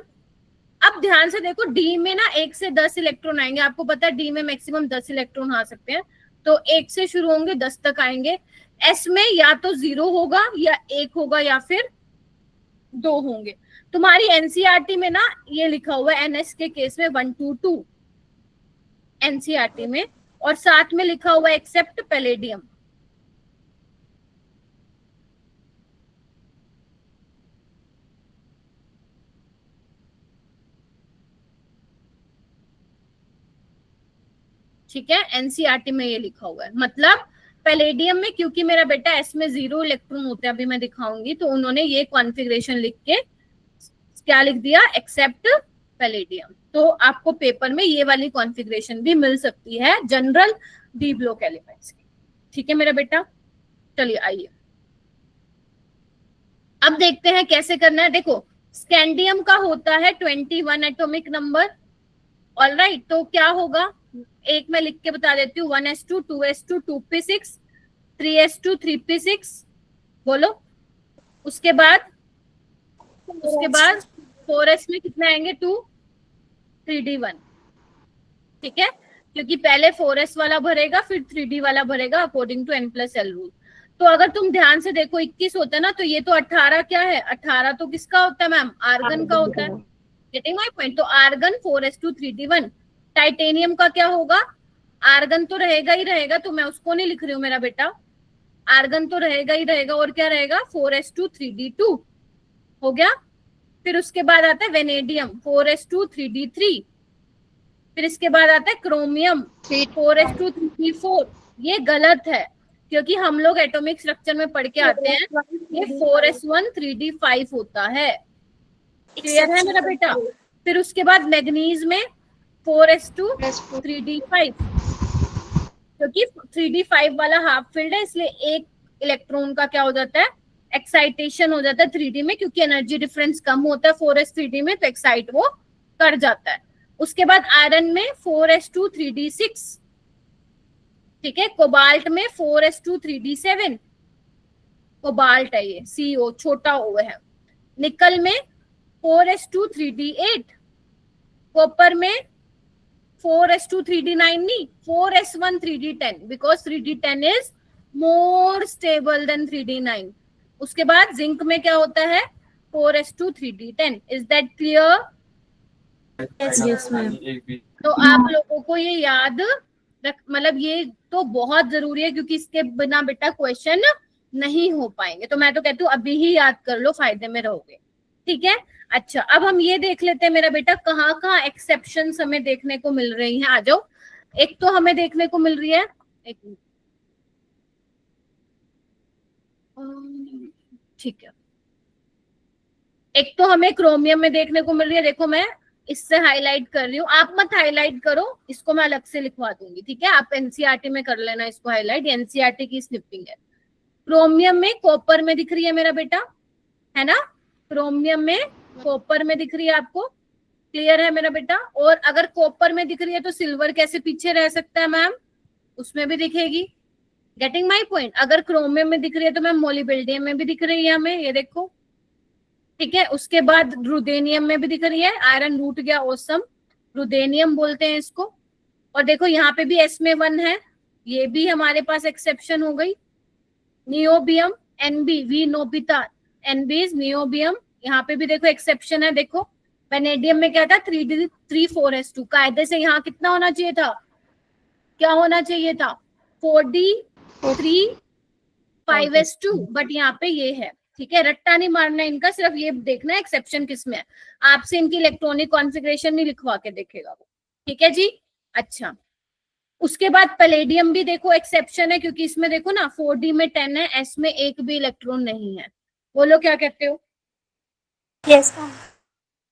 अब ध्यान से देखो, डी में ना 1 से 10 इलेक्ट्रॉन आएंगे, आपको पता है डी में मैक्सिमम 10 इलेक्ट्रॉन आ सकते हैं, तो 1 से शुरू होंगे 10 तक आएंगे। एस में या तो 0 होगा या 1 होगा या फिर 2 होंगे। तुम्हारी एनसीईआरटी में ना ये लिखा हुआ है एनएस के केस में 1 to 2 एनसीईआरटी में, और साथ में लिखा हुआ है एक्सेप्ट पैलेडियम। ठीक है, एनसीईआरटी में ये लिखा हुआ है। मतलब पैलेडियम में क्योंकि मेरा बेटा एस में 0 इलेक्ट्रॉन होते हैं, अभी मैं दिखाऊंगी, तो उन्होंने ये कॉन्फ़िगरेशन लिख के क्या लिख दिया, एक्सेप्ट पैलेडियम। तो आपको पेपर में ये वाली कॉन्फ़िगरेशन भी मिल सकती है जनरल डी ब्लॉक एलिमेंट्स की। ठीक है मेरा बेटा, चलिए आइए अब देखते हैं कैसे करना है। देखो स्कैंडियम का होता है 21 एटॉमिक नंबर, ऑलराइट। तो क्या होगा, एक मैं लिख के बता देती हूँ, 1s2 2s2 2p6 3s2 3p6, बोलो। उसके बाद 4s में कितने आएंगे, 2 3d1। ठीक है, क्योंकि पहले 4s वाला भरेगा फिर 3d वाला भरेगा अकॉर्डिंग टू n+l रूल। तो अगर तुम ध्यान से देखो 21 होता है ना, तो ये तो 18 क्या है, 18 तो किसका होता है मैम, आर्गन का होता है। Getting my point? तो आर्गन 4s2 3d1। टाइटेनियम का क्या होगा, आर्गन तो रहेगा ही रहेगा, तो मैं उसको नहीं लिख रही हूँ मेरा बेटा, आर्गन तो रहेगा ही रहेगा, और क्या रहेगा 4s2 3d2 हो गया। फिर उसके बाद आता है वेनेडियम 4s2 3d3। फिर इसके बाद आता है क्रोमियम 4s2 3d4। ये गलत है, क्योंकि हम लोग एटॉमिक स्ट्रक्चर में पढ़ के आते हैं ये 4s1 3d5 होता है। क्लियर है मेरा बेटा? फिर उसके बाद मैग्नीज में 4s2 3d5, क्योंकि 3d5 वाला हाफ फील्ड है, इसलिए एक इलेक्ट्रॉन का क्या हो जाता है, एक्साइटेशन हो जाता है 3d में, क्योंकि एनर्जी डिफरेंस कम होता है 4s 3d में, तो एक्साइट वो कर जाता है। उसके बाद आयरन में 4s2 3d6। ठीक है, कोबाल्ट में 4s2 3d7, कोबाल्ट है ये, CO छोटा ओ है। निकल में 4s2 3d8। कॉपर में 4s2 3d9 नहीं, 4s1 3d10, because 3d10 is more stable then 3d9। उसके बाद जिंक में क्या होता है, 4s2 3d10। Is that clear? Yes ma'am. तो आप लोगों को ये याद रख, मतलब ये तो बहुत जरूरी है, क्योंकि इसके बिना बेटा क्वेश्चन नहीं हो पाएंगे। तो मैं तो कहती हूँ अभी ही याद कर लो, फायदे में रहोगे। ठीक है, अच्छा अब हम ये देख लेते हैं मेरा बेटा, कहाँ कहाँ एक्सेप्शन हमें देखने को मिल रही हैं। आ जाओ, एक तो हमें देखने को मिल रही है, एक मिनट, ठीक है, एक तो हमें क्रोमियम में देखने को मिल रही है। देखो मैं इससे हाईलाइट कर रही हूँ, आप मत हाईलाइट करो, इसको मैं अलग से लिखवा दूंगी। ठीक है, आप एनसीईआरटी में कर लेना इसको हाईलाइट, एनसीईआरटी की स्निपिंग है। क्रोमियम में कॉपर में दिख रही है मेरा बेटा, है ना, क्रोमियम में, कॉपर में दिख रही है आपको, क्लियर है मेरा बेटा। और अगर कॉपर में दिख रही है तो सिल्वर कैसे पीछे रह सकता है मैम, उसमें भी दिखेगी। Getting my point. अगर क्रोमियम में दिख रही है तो मैम मोलिब्डेनम में भी दिख रही है हमें, ये देखो, ठीक है। उसके बाद रुदेनियम में भी दिख रही है, आयरन रूट गया, ओसम, रुदेनियम बोलते हैं इसको। और देखो यहाँ पे भी एस में 1 है, ये भी हमारे पास एक्सेप्शन हो गई। Niobium, NB, we Nobita, NB is niobium, यहाँ पे भी देखो एक्सेप्शन है। देखो वेनेडियम में क्या था, 3d3,4s2, कायदे से यहाँ कितना होना चाहिए था, क्या होना चाहिए था, 4d3,5s2, बट यहाँ पे ये है, ठीक है। रट्टा नहीं मारना इनका, सिर्फ ये देखना है एक्सेप्शन किसमें है। आपसे इनकी इलेक्ट्रॉनिक कॉन्फ़िगरेशन नहीं लिखवा के देखेगा वो, ठीक है जी। अच्छा, उसके बाद पैलेडियम भी देखो एक्सेप्शन है, क्योंकि इसमें देखो ना 4d में 10 है, s में एक भी इलेक्ट्रॉन नहीं है। बोलो क्या कहते हो? यस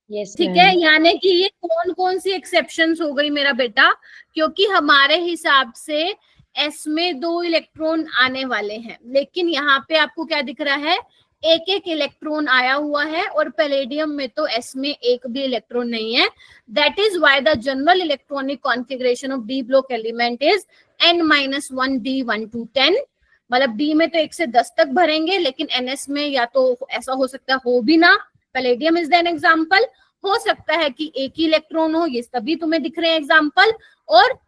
Yes, ठीक है, ma'am. यानी कि ये कौन कौन सी एक्सेप्शंस हो गई मेरा बेटा, क्योंकि हमारे हिसाब से s में 2 इलेक्ट्रॉन आने वाले हैं, लेकिन यहाँ पे आपको क्या दिख रहा है, एक एक इलेक्ट्रॉन आया हुआ है, और पैलेडियम में तो s में एक भी इलेक्ट्रॉन नहीं है। That is why the general electronic configuration of d block element is n-1 d1 to 10। मतलब d में तो 1 से 10 तक भरेंगे, लेकिन ns में या तो ऐसा हो सकता हो भी ना, पैलेडियम इज एन एग्जाम्पल, हो सकता है कि एक ही इलेक्ट्रॉन हो, ये सभी तुम्हें दिख रहे हैं एग्जाम्पल, और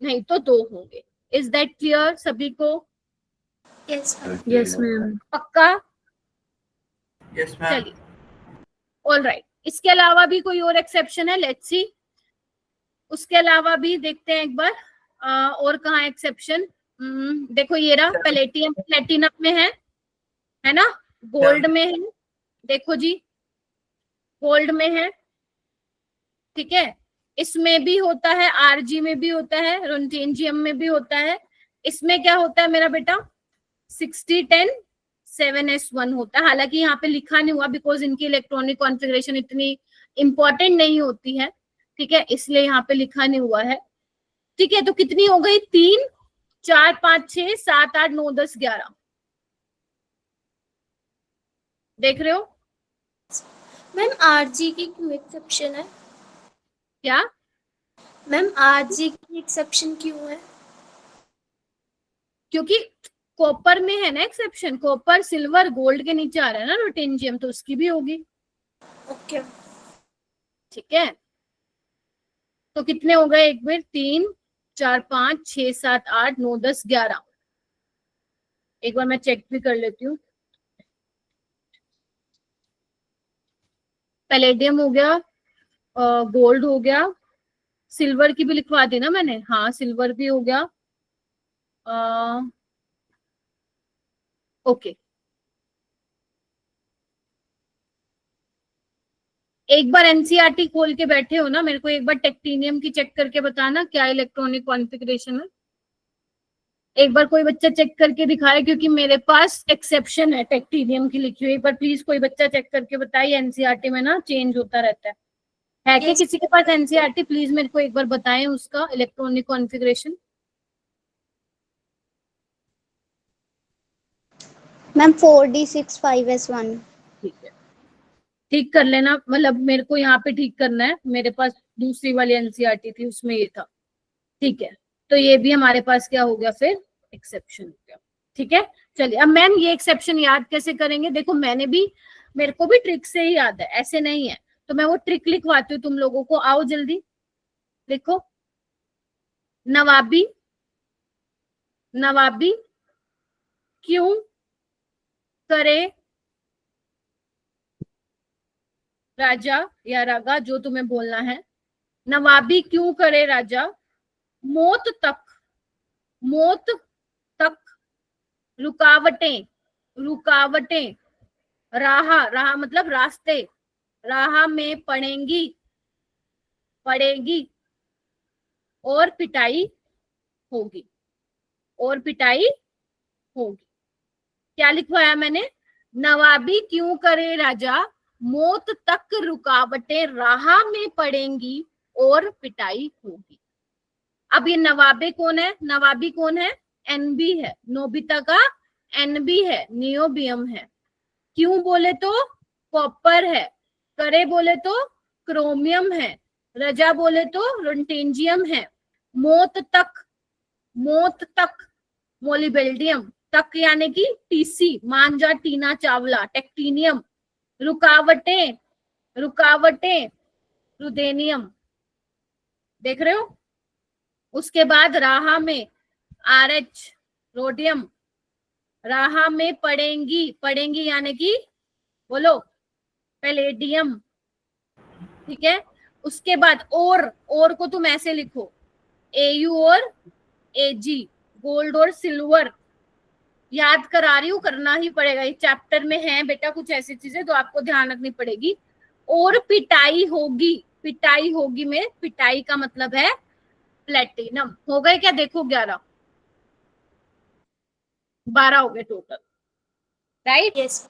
नहीं तो 2 होंगे। इज दैट क्लियर सभी को? Yes Yes, ma'am. पक्का? Yes ma'am. चलिए, ऑल राइट। इसके अलावा भी कोई और एक्सेप्शन है, लेट्स सी। उसके अलावा भी देखते हैं एक बार, और कहाँ एक्सेप्शन। देखो ये रहा, पैलेटियम प्लेटिनम में है ना, गोल्ड में है, देखो जी गोल्ड में है, ठीक है। इसमें भी होता है, आरजी में भी होता है, रुटेंजियम में भी होता है। इसमें क्या होता है मेरा बेटा, 60-10-7s1 होता है। हालांकि यहाँ पे लिखा नहीं हुआ, बिकॉज इनकी इलेक्ट्रॉनिक कॉन्फ़िगरेशन इतनी इंपॉर्टेंट नहीं होती है, ठीक है, इसलिए यहाँ पे लिखा नहीं हुआ है। ठीक है, तो कितनी हो गई, 3, 4, 5, 6, 7, 8, 9, 10, 11, देख रहे हो? मैम आरजी की क्यों एक्सेप्शन है? क्या मैम आरजी की एक्सेप्शन क्यों है? क्योंकि कॉपर में है ना एक्सेप्शन, कॉपर सिल्वर गोल्ड के नीचे आ रहा है ना रुटेंजियम, तो उसकी भी होगी, ओके ठीक है। तो कितने हो गए एक बार, 3, 4, 5, 6, 7, 8, 9, 10, 11। एक बार मैं चेक भी कर लेती हूँ। पैलेडियम हो गया, गोल्ड हो गया, सिल्वर की भी लिखवा दी ना मैंने, हाँ सिल्वर भी हो गया, ओके। एक बार एनसीईआरटी खोल के बैठे हो ना, मेरे को एक बार टेक्टिनियम की चेक करके बताना क्या इलेक्ट्रॉनिक कॉन्फ़िगरेशन है। एक बार कोई बच्चा चेक करके दिखाए, क्योंकि मेरे पास एक्सेप्शन है टेक्टिनियम की लिखी हुई। एक बार प्लीज कोई बच्चा चेक करके बताइए, एनसीईआरटी में ना चेंज होता रहता है क्या किसी के पास एनसीईआरटी? प्लीज मेरे को एक बार बताएं उसका electronic configuration. Ma'am 4d6 5s1। ठीक है, ठीक कर लेना, मतलब मेरे को यहाँ पे ठीक करना है, मेरे पास दूसरी वाली एनसीईआरटी थी उसमें ये था, ठीक है। तो ये भी हमारे पास क्या हो गया फिर, एक्सेप्शन हो गया, ठीक है। चलिए, अब मैम ये एक्सेप्शन याद कैसे करेंगे? देखो मेरे को भी ट्रिक से ही याद है, ऐसे नहीं है, तो मैं वो ट्रिक लिखवाती हूँ तुम लोगों को। आओ जल्दी लिखो, नवाबी क्यों करे राजा या रागा, जो तुम्हें बोलना है। नवाबी क्यों करे राजा, मौत तक रुकावटें राह मतलब रास्ते, राह में पड़ेगी और पिटाई होगी, क्या लिखवाया मैंने? नवाबी क्यों करे राजा, मौत तक रुकावटें राह में पड़ेंगी और पिटाई होगी। अब ये नवाबी कौन है? एनबी है, नोबिता का एनबी है, नियोबियम है। क्यों बोले तो कॉपर है, करे बोले तो क्रोमियम है, रजा बोले तो रुटेंजियम है, मौत तक मोलिबेल्डियम, तक यानी कि टीसी, मांजा टीना चावला, टेक्टिनियम, रुकावटें रुदेनियम, देख रहे हो। उसके बाद राहा में RH रोडियम, राहा में पड़ेंगी यानी कि बोलो पैलेडियम, ठीक है। उसके बाद और को तुम ऐसे लिखो AU और AG, गोल्ड और सिल्वर। याद करा रही हूँ, करना ही पड़ेगा, इस चैप्टर में है बेटा कुछ ऐसी चीजें तो आपको ध्यान रखनी पड़ेगी। और पिटाई होगी में पिटाई का मतलब है प्लेटिनम। हो गए क्या, देखो 12 हो गए टोटल, राइट। यस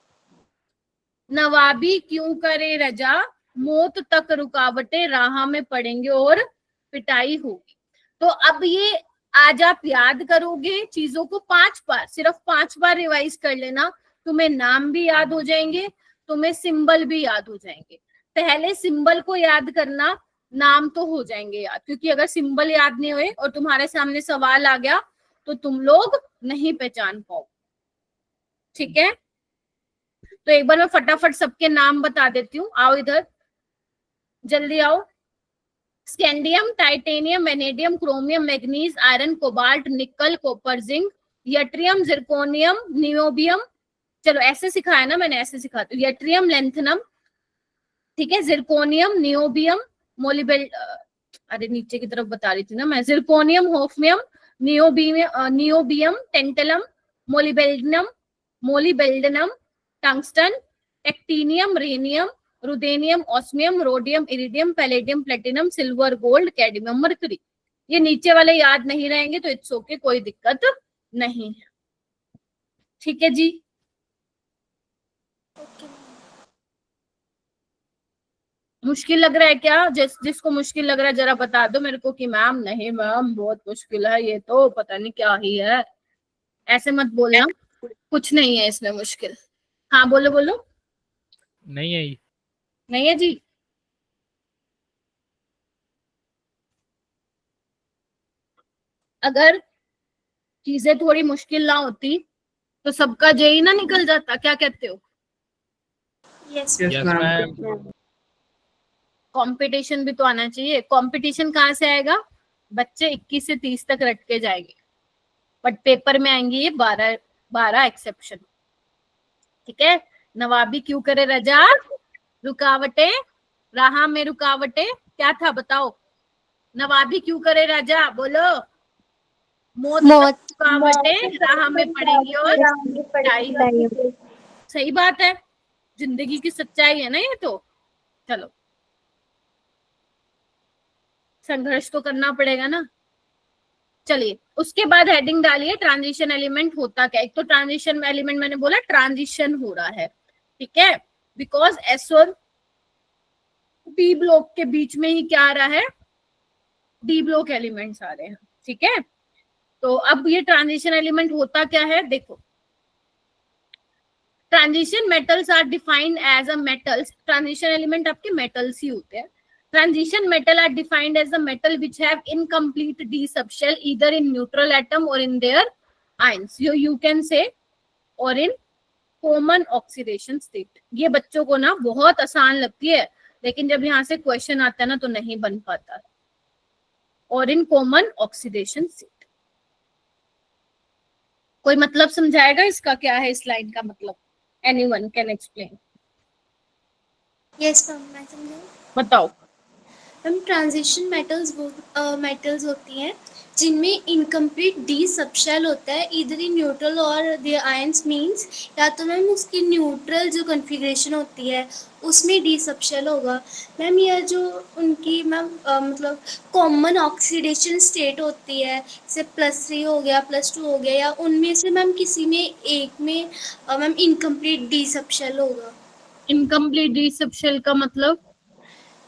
नवाबी क्यों करे रजा, मौत तक रुकावटें राह में पड़ेंगे और पिटाई होगी। तो अब ये आज आप याद करोगे चीजों को 5 बार, सिर्फ 5 बार रिवाइज कर लेना, तुम्हें नाम भी याद हो जाएंगे, तुम्हें सिंबल भी याद हो जाएंगे। पहले सिंबल को याद करना, नाम तो हो जाएंगे याद, क्योंकि अगर सिंबल याद नहीं हुए और तुम्हारे सामने सवाल आ गया तो तुम लोग नहीं पहचान पाओ, ठीक है। तो एक बार मैं फटाफट सबके नाम बता देती हूँ, आओ इधर जल्दी आओ। Scandium, titanium, vanadium, chromium, manganese, iron, cobalt, nickel, copper, zinc, yttrium, zirconium, niobium, चलो ऐसे सिखाया ना मैंने, ऐसे सिखाती हूँ। यट्रियम, लेंथनम, ठीक है, जिरकोनियम, नियोबियम, मोलिबेल, अरे नीचे की तरफ बता रही थी ना मैं, zirconium, hafnium, niobium, tantalum, molybdenum, tungsten, technetium, rhenium, ruthenium, osmium, rhodium, iridium, palladium, platinum, silver, gold, cadmium, mercury. ये नीचे वाले याद नहीं रहेंगे तो इट्स ओके, कोई दिक्कत नहीं है, ठीक है जी। ओके मुश्किल लग रहा है क्या? जिसको मुश्किल लग रहा है जरा बता दो मेरे को कि मैम नहीं मैम बहुत मुश्किल है, ये तो पता नहीं क्या ही है। ऐसे मत बोलना, कुछ नहीं है इसमें मुश्किल। हाँ बोलो बोलो। नहीं है, नहीं है जी। अगर चीजें थोड़ी मुश्किल ना होती तो सबका जेई ना निकल जाता, क्या कहते हो? Yes Yes, yes ma'am. Ma'am. Competition भी तो आना चाहिए। कंपटीशन कहाँ से आएगा? बच्चे 21 से 30 तक रट के जाएंगे, बट पेपर में आएंगे ये 12 एक्सेप्शन, ठीक है। नवाबी क्यों करे रजा, रुकावटें राह में, रुकावटें क्या था बताओ? नवाबी क्यों करे राजा, बोलो। मौत रुकावटें राह में पड़ेंगी और पिटाई। सही बात है, जिंदगी की सच्चाई है ना ये तो। चलो संघर्ष तो करना पड़ेगा ना। चलिए उसके बाद हेडिंग डालिए ट्रांजिशन एलिमेंट होता क्या। एक तो ट्रांजिशन एलिमेंट मैंने बोला ट्रांजिशन हो रहा है, ठीक है, बिकॉज एस और पी ब्लॉक के बीच में ही क्या आ रहा है, डी ब्लॉक एलिमेंट्स आ रहे हैं, ठीक है। तो अब ये ट्रांजिशन एलिमेंट होता क्या है देखो। Transition metals are defined as a metals, transition element आपके मेटल्स ही होते हैं। Transition metal are defined as the metal which have incomplete d subshell either in neutral atom or in their ions. You can say or in common oxidation state. ये बच्चों को ना बहुत आसान लगती है, लेकिन जब यहाँ से क्वेश्चन आता है ना तो नहीं बन पाता। और इन कॉमन ऑक्सीडेशन स्टेट, कोई मतलब समझाएगा इसका क्या है इस लाइन का मतलब? Anyone can explain? Yes ma'am मैं समझाऊँ। बताओ। हम ट्रांजिशन मेटल्स होती हैं जिनमें इनकम्प्लीट डी सबशेल होता है इधर इन न्यूट्रल और द आयंस मींस, या तो मैम उसकी न्यूट्रल जो कॉन्फ़िगरेशन होती है उसमें डी सबशेल होगा। मैम यह जो उनकी मैम मतलब कॉमन ऑक्सीडेशन स्टेट होती है, जैसे +3 हो गया +2 हो गया, या उनमें से मैम किसी में एक में मैम इनकम्प्लीट डी सबशेल होगा। इनकम्प्लीट डी सबशेल का मतलब?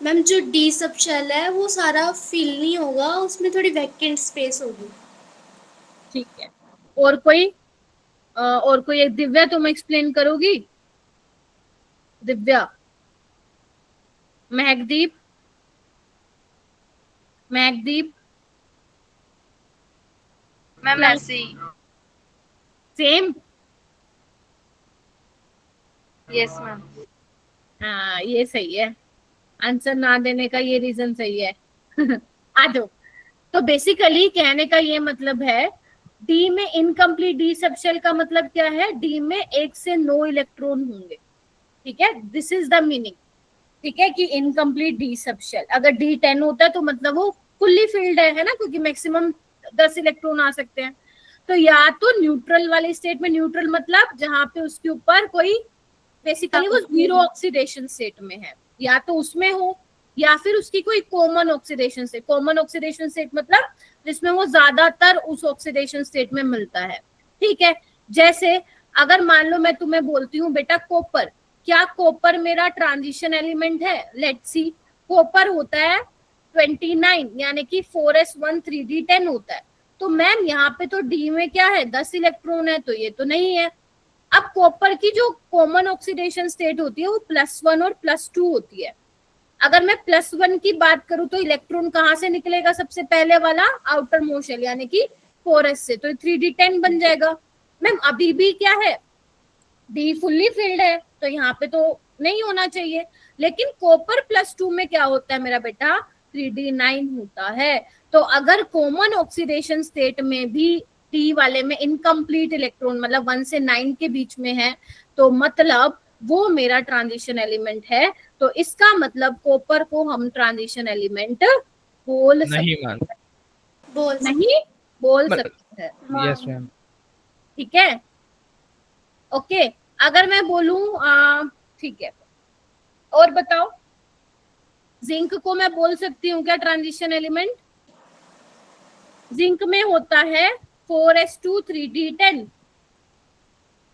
मैम जो डी सबशेल है वो सारा फिल नहीं होगा, उसमें थोड़ी वैकेंट स्पेस होगी। ठीक है। और कोई एक दिव्या तुम एक्सप्लेन करोगी? दिव्या, महकदीप, महकदीप, मैम ऐसे ही। सेम। Yes ma'am. हाँ ये सही है, आंसर ना देने का ये रीजन सही है। आ जाओ। तो बेसिकली कहने का ये मतलब है, डी में इनकम्प्लीट डी सबशेल का मतलब क्या है, डी में 1 से 9 इलेक्ट्रॉन होंगे। ठीक है, दिस इज द मीनिंग। ठीक है, कि इनकम्प्लीट डी सबशेल, अगर डी 10 होता है तो मतलब वो फुल्ली फिल्ड है ना, क्योंकि मैक्सिमम 10 इलेक्ट्रॉन आ सकते हैं। तो या तो न्यूट्रल वाले स्टेट में, न्यूट्रल मतलब जहां पे उसके ऊपर कोई बेसिकली वो जीरो ऑक्सीडेशन स्टेट में है, या तो उसमें हो, या फिर उसकी कोई common oxidation state. Common oxidation state मतलब जिसमें वो ज्यादातर उस ऑक्सीडेशन स्टेट में मिलता है। ठीक है, जैसे अगर मान लो मैं तुम्हें बोलती हूँ बेटा कॉपर, क्या कॉपर मेरा ट्रांजिशन एलिमेंट है? लेट्स सी, कॉपर होता है 29, यानी कि 4s1 3d10 होता है। तो मैम यहाँ पे तो डी में क्या है, 10 इलेक्ट्रॉन है, तो ये तो नहीं है। अब कॉपर की जो कॉमन ऑक्सीडेशन स्टेट होती है वो +1 और +2 होती है। अगर मैं +1 की बात करूं तो इलेक्ट्रॉन कहाँ से निकलेगा, सबसे पहले वाला आउटर मोस्ट शेल यानी कि 4s से, तो 3d10 बन जाएगा। मैम अभी भी क्या है, डी फुल्ली फिल्ड है, तो यहाँ पे तो नहीं होना चाहिए। लेकिन कॉपर +2 में क्या होता है मेरा बेटा, 3d9 होता है। तो अगर कॉमन ऑक्सीडेशन स्टेट में भी डी वाले में इनकम्प्लीट इलेक्ट्रॉन मतलब 1 से 9 के बीच में है, तो मतलब वो मेरा ट्रांजिशन एलिमेंट है। तो इसका मतलब कॉपर को हम ट्रांजिशन एलिमेंट बोल नहीं सकते मैम, नहीं बोल सकते हैं। Yes ma'am. ठीक है, ओके। अगर मैं बोलूं ठीक है, और बताओ, जिंक को मैं बोल सकती हूँ क्या ट्रांजिशन एलिमेंट? जिंक में होता है 4s2 3d10,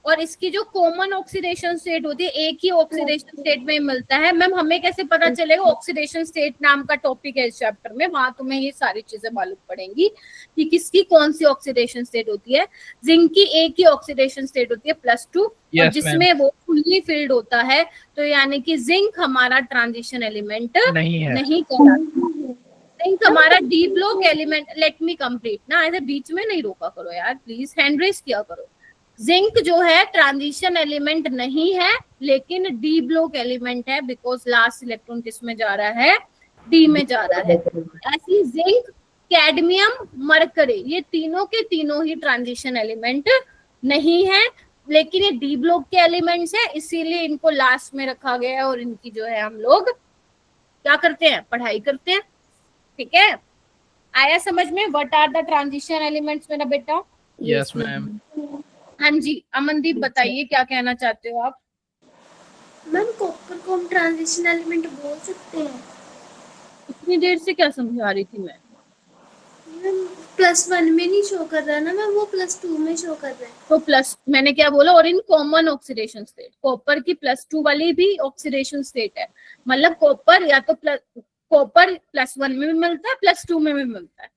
और इसकी जो कॉमन ऑक्सीडेशन स्टेट होती है एक ही ऑक्सीडेशन स्टेट में मिलता है। मैम हमें कैसे पता चलेगा? ऑक्सीडेशन स्टेट नाम का टॉपिक है इस चैप्टर में, वहां तुम्हें ये सारी चीजें मालूम पड़ेंगी कि किसकी कौन सी ऑक्सीडेशन स्टेट होती है। जिंक की एक ही ऑक्सीडेशन स्टेट होती है +2, और जिसमें वो फुल्ली फिल्ड होता है। तो यानी कि जिंक हमारा ट्रांजिशन एलिमेंट नहीं कहलाता। जिंक हमारा D block element, let me complete ना, ऐसे बीच में नहीं रोका करो यार प्लीज, हैंड रेस किया करो। जिंक जो है ट्रांजिशन एलिमेंट नहीं है, लेकिन डी ब्लॉक एलिमेंट है, बिकॉज लास्ट इलेक्ट्रॉन किस में जा रहा है, डी में जा रहा है। ऐसी जिंक, कैडमियम, मरकरी, ये तीनों के तीनों ही ट्रांजिशन एलिमेंट नहीं है, लेकिन ये डी ब्लॉक के एलिमेंट्स है, इसीलिए इनको लास्ट में रखा गया है, और इनकी जो है हम लोग क्या करते हैं, पढ़ाई करते हैं। ठीक है, आया समझ में? What are the transition elements मेरा बेटा? Yes ma'am. हाँ जी, अमनदीप बताइए क्या कहना चाहते हो आप? मैम कॉपर को हम ट्रांजिशन एलिमेंट बोल सकते हैं? इतनी देर से क्या समझा रही थी मैं? मैम +1 में नहीं शो कर रहा ना मैम, वो +2 में शो कर रहा है। तो प्लस मैंने क्या बोला, और in common oxidation state, copper की +2 वाली भी ऑक्सीडेशन स्टेट है, मतलब कॉपर या तो कॉपर +1 में भी मिलता है, +2 में भी मिलता है,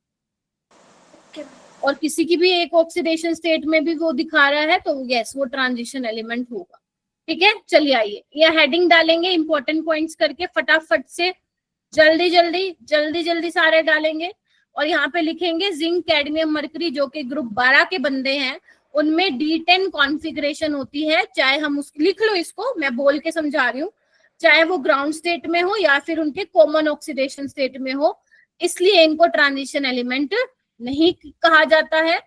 और किसी की भी एक ऑक्सीडेशन स्टेट में भी वो दिखा रहा है, तो यस वो ट्रांजिशन एलिमेंट होगा। ठीक है, चलिए आइए ये हेडिंग डालेंगे इंपॉर्टेंट पॉइंट्स करके फटाफट से, जल्दी जल्दी जल्दी जल्दी सारे डालेंगे, और यहाँ पे लिखेंगे जिंक, कैडमियम, मरकरी जो कि ग्रुप 12 के बंदे हैं, उनमें D10 कॉन्फ़िगरेशन होती है, चाहे हम उस लिख लो, इसको मैं बोल के समझा रही हूँ, चाहे वो ग्राउंड स्टेट में हो या फिर उनके कॉमन ऑक्सीडेशन स्टेट में हो, इसलिए इनको ट्रांजिशन एलिमेंट नहीं कहा जाता है।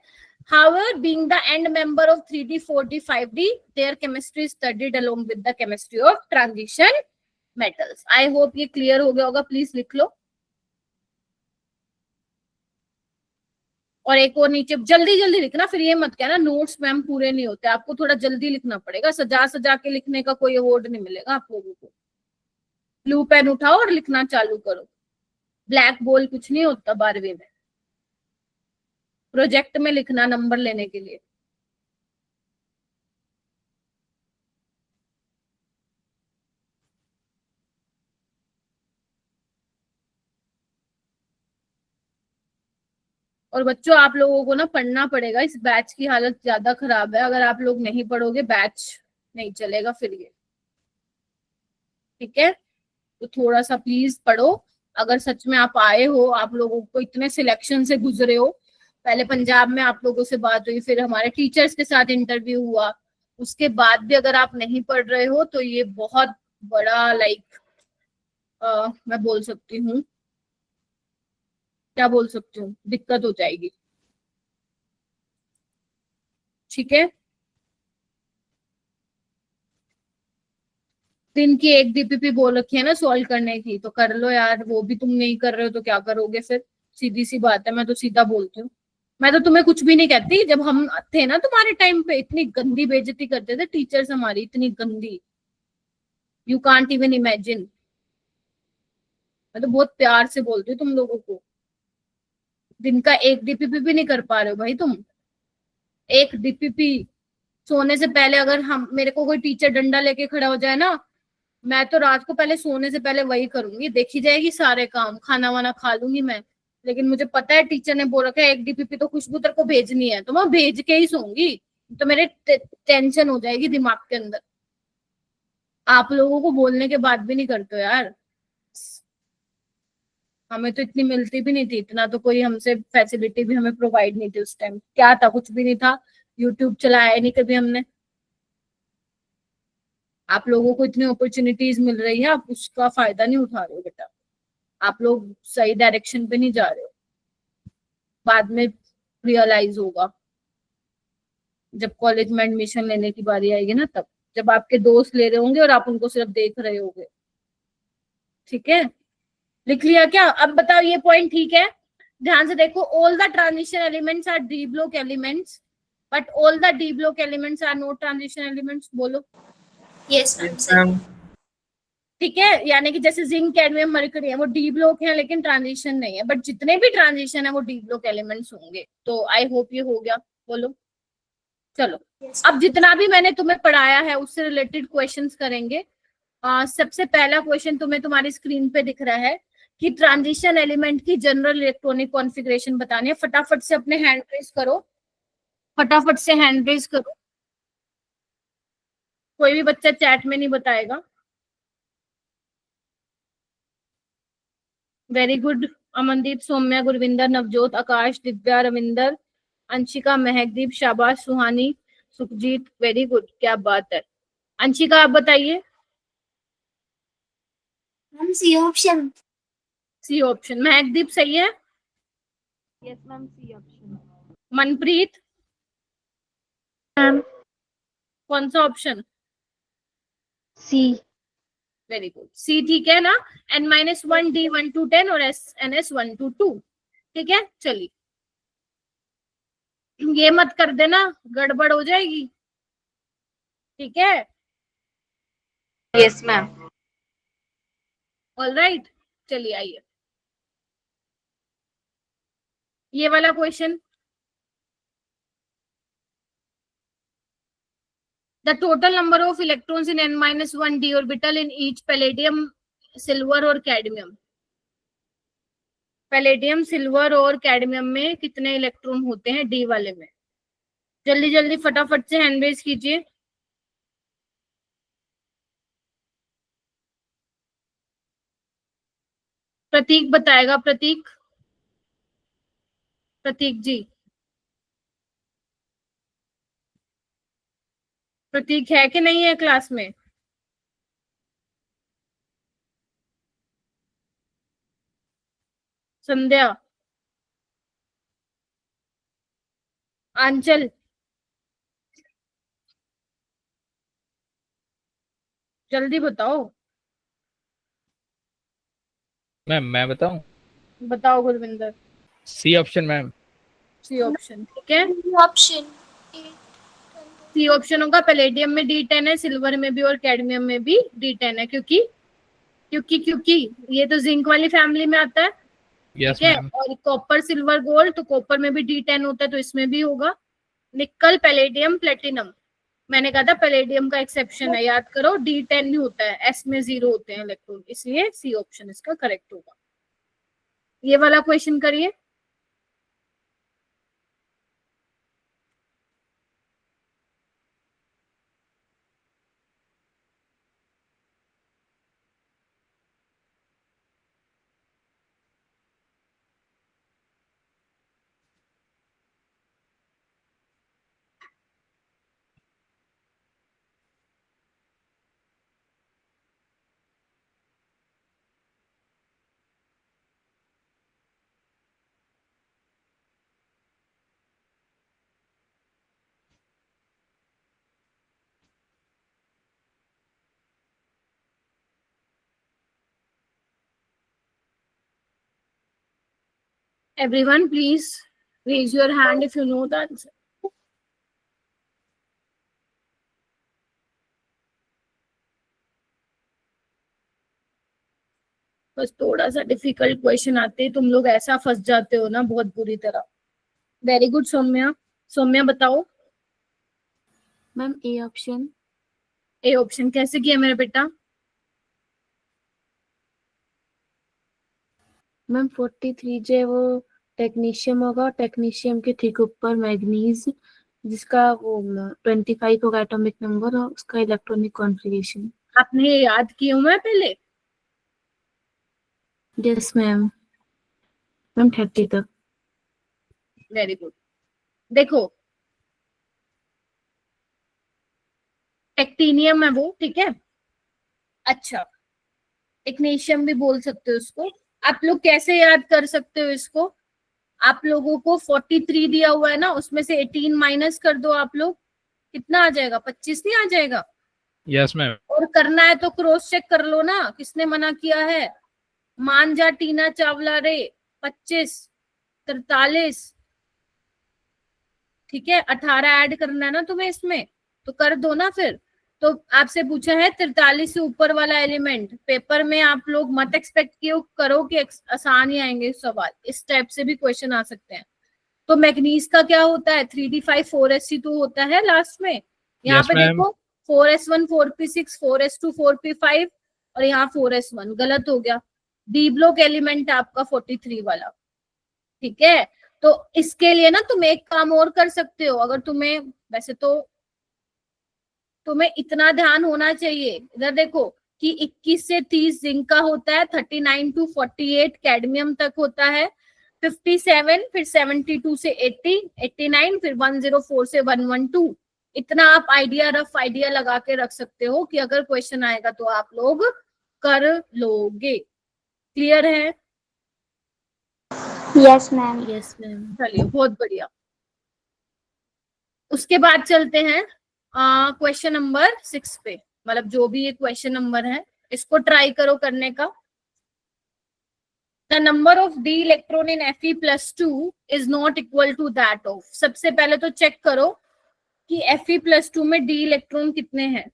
However, being the end member of 3D, 4D, 5D, their chemistry is studied along with the chemistry of transition metals. I hope ये clear हो गया होगा, प्लीज लिख लो। और एक और नीचे जल्दी जल्दी लिखना, फिर ये मत कहना नोट्स मैम पूरे नहीं होते, आपको थोड़ा जल्दी लिखना पड़ेगा, सजा सजा के लिखने का कोई अवार्ड नहीं मिलेगा आप लोगों को। ब्लू पेन उठाओ और लिखना चालू करो, ब्लैक बोल कुछ नहीं होता 12वीं में, प्रोजेक्ट में लिखना नंबर लेने के लिए। और बच्चों आप लोगों को ना पढ़ना पड़ेगा, इस बैच की हालत ज्यादा खराब है, अगर आप लोग नहीं पढ़ोगे बैच नहीं चलेगा फिर ये। ठीक है, तो थोड़ा सा प्लीज पढ़ो। अगर सच में आप आए हो, आप लोगों को इतने सिलेक्शन से गुजरे हो, पहले पंजाब में आप लोगों से बात हुई, फिर हमारे टीचर्स के साथ इंटरव्यू हुआ, उसके बाद भी अगर आप नहीं पढ़ रहे हो तो ये बहुत बड़ा मैं बोल सकती हूँ, क्या बोल सकती हूँ, दिक्कत हो जाएगी। ठीक है, दिन की एक डीपीपी बोल रखी है ना सॉल्व करने की, तो कर लो यार, वो भी तुम नहीं कर रहे हो तो क्या करोगे फिर। सीधी सी बात है, मैं तो सीधा बोलती हूँ। मैं तो तुम्हें कुछ भी नहीं कहती, जब हम थे ना तुम्हारे टाइम पे इतनी गंदी बेइज्जती करते थे टीचर्स हमारी, इतनी गंदी, यू कांट इवन इमेजिन। मैं तो बहुत प्यार से बोलती हूँ तुम लोगों को। दिन का एक डीपीपी भी नहीं कर पा रहे हो भाई तुम, एक डीपीपी। सोने से पहले अगर हम, मेरे को कोई टीचर डंडा लेके खड़ा हो जाए ना, मैं तो रात को पहले सोने से पहले वही करूंगी, देखी जाएगी सारे काम, खाना वाना खा लूंगी मैं, लेकिन मुझे पता है टीचर ने बोल रखा है एक डीपीपी तो खुशबू तेरे को भेजनी है, तो मैं भेज के ही सोऊंगी, तो मेरे टेंशन हो जाएगी दिमाग के अंदर। आप लोगों को बोलने के बाद भी नहीं करते हो यार। हमें तो इतनी मिलती भी नहीं थी, इतना तो कोई हमसे फैसिलिटी भी हमें प्रोवाइड नहीं थी उस टाइम, क्या था, कुछ भी नहीं था, यूट्यूब चलाया नहीं कभी हमने। आप लोगों को इतनी अपॉर्चुनिटीज मिल रही है, आप उसका फायदा नहीं उठा रहे हो बेटा, आप लोग सही डायरेक्शन पे नहीं जा रहे हो। बाद में रियलाइज होगा जब कॉलेज में एडमिशन लेने की बारी आएगी ना, तब जब आपके दोस्त ले रहे होंगे और आप उनको सिर्फ देख रहे होगे। ठीक है, लिख लिया क्या? अब बताओ ये पॉइंट ठीक है? ध्यान से देखो, all the transition elements are D block elements, but all the D block elements are not transition elements. बोलो। यस मैम, Yes, सही। ma'am. ठीक है, यानी कि जैसे जिंक, कैडमियम, मरकरी है, वो डी ब्लॉक है लेकिन ट्रांजिशन नहीं है, बट जितने भी ट्रांजिशन है वो डी ब्लॉक एलिमेंट्स होंगे। तो आई होप ये हो गया। बोलो। चलो, यस अब जितना भी मैंने तुम्हें पढ़ाया है उससे रिलेटेड क्वेश्चंस करेंगे। सबसे पहला क्वेश्चन तुम्हें तुम्हारी स्क्रीन पे दिख रहा है कि ट्रांजिशन एलिमेंट की जनरल इलेक्ट्रॉनिक कॉन्फ़िगरेशन बतानी है। फटाफट से अपने हैंड रेज करो, फटाफट से हैंड रेज करो, कोई भी बच्चा चैट में नहीं बताएगा। Very good. अमनदीप, सौम्या, गुरविंदर, नवजोत, आकाश, दिव्या, रविंदर, अंशिका, महकदीप, शाबाश, सुहानी, सुखजीत, वेरी गुड, क्या बात है। अंशिका आप बताइए। Ma'am C option. C option. Mehakdeep सही है। Yes, ma'am. C option. Manpreet, ma'am कौन सा option? C. Very good, C ठीक है ना। n-1 d1 to 10 और ns1 to 2। ठीक है, चलिए ये मत कर देना, गड़बड़ हो जाएगी। ठीक है, Yes, ma'am. All right. चलिए आइए, ये वाला question. The total number of electrons in n-1 d orbital in each palladium, silver और कैडमियम। पैलेडियम, सिल्वर और कैडमियम में कितने इलेक्ट्रॉन होते हैं डी वाले में? जल्दी जल्दी फटाफट से हैंड रेज कीजिए। प्रतीक बताएगा, प्रतीक, प्रतीक जी। प्रतीक है कि नहीं है क्लास में? संध्या, आंचल, जल्दी बताओ। मैम मैं बताऊं? बताओ Gurvinder. C option ma'am. C option ठीक है। ऑप्शन सी ऑप्शन होगा। पैलेडियम में D10 है, सिल्वर में भी और कैडमियम में भी D10 है, क्योंकि क्योंकि क्योंकि ये तो जिंक वाली फैमिली में आता है। यस ठीक है, मैम। और कॉपर, सिल्वर, गोल्ड, तो कॉपर में भी D10 होता है तो इसमें भी होगा। निकल, पैलेडियम, प्लेटिनम, मैंने कहा था पैलेडियम का एक्सेप्शन है, याद करो, D10 होता है, एस में 0 होते हैं इलेक्ट्रॉन, इसलिए सी ऑप्शन इसका करेक्ट होगा। ये वाला क्वेश्चन करिए। Everyone, please raise your hand if you know the answer. बस थोड़ा सा डिफिकल्ट क्वेश्चन आते हैं, तुम लोग ऐसा फंस जाते हो ना बहुत बुरी तरह. Very good Saumya. सौम्या बताओ. Ma'am A option. A option कैसे किया मेरा बेटा? मैम 43 जो है वो टेक्नीशियम होगा, टेक्नीशियम के ठीक ऊपर मैग्नीज, जिसका वो 25 होगा एटॉमिक नंबर और उसका इलेक्ट्रॉनिक कॉन्फ़िगरेशन. आपने ये याद की हूँ मैं पहले? Yes ma'am. मैम 30 तक. Very good. देखो, टेक्टिनियम है वो, ठीक है. अच्छा, टेक्नीशियम भी बोल सकते हो उसको. आप लोग कैसे याद कर सकते हो इसको? आप लोगों को 43 दिया हुआ है ना, उसमें से 18 माइनस कर दो आप लोग. कितना आ जाएगा? 25 नहीं आ जाएगा? Yes ma'am. और करना है तो क्रॉस चेक कर लो ना, किसने मना किया है? मान जा टीना चावला रे. 25, 43, ठीक है. 18 ऐड करना है ना तुम्हें इसमें, तो कर दो ना फिर. तो आपसे पूछा है 43 से ऊपर वाला एलिमेंट. पेपर में आप लोग मत एक्सपेक्ट करो कि आसान ही आएंगे सवाल, इस टाइप से भी क्वेश्चन आ सकते हैं. तो मैग्नीज का क्या होता है? 3d5 4sc2 होता है लास्ट में. यहाँ यस पे मैम. देखो 4s1 4p6 4s2 4p5 और यहाँ 4s1 गलत हो गया. डी ब्लॉक एलिमेंट आपका 43 वाला, ठीक है. तो इसके लिए ना तुम एक काम और कर सकते हो. अगर तुम्हें, वैसे तो तुम्हें इतना ध्यान होना चाहिए. इधर देखो कि 21 से 30 जिंक का होता है, 39 टू 48 कैडमियम तक होता है, 57 फिर 72 से 80, 89 फिर 104 से 112. इतना आप आइडिया, रफ आइडिया लगा के रख सकते हो कि अगर क्वेश्चन आएगा तो आप लोग कर लोगे. क्लियर है? Yes ma'am. Yes ma'am. चलिए, बहुत बढ़िया. उसके बाद चलते हैं क्वेश्चन नंबर 6 पे. मतलब जो भी ये क्वेश्चन नंबर है, इसको ट्राई करो करने का. The number of D electron in Fe+2 is not equal to that of. सबसे पहले तो चेक करो कि Fe+2 में डी इलेक्ट्रॉन कितने हैं.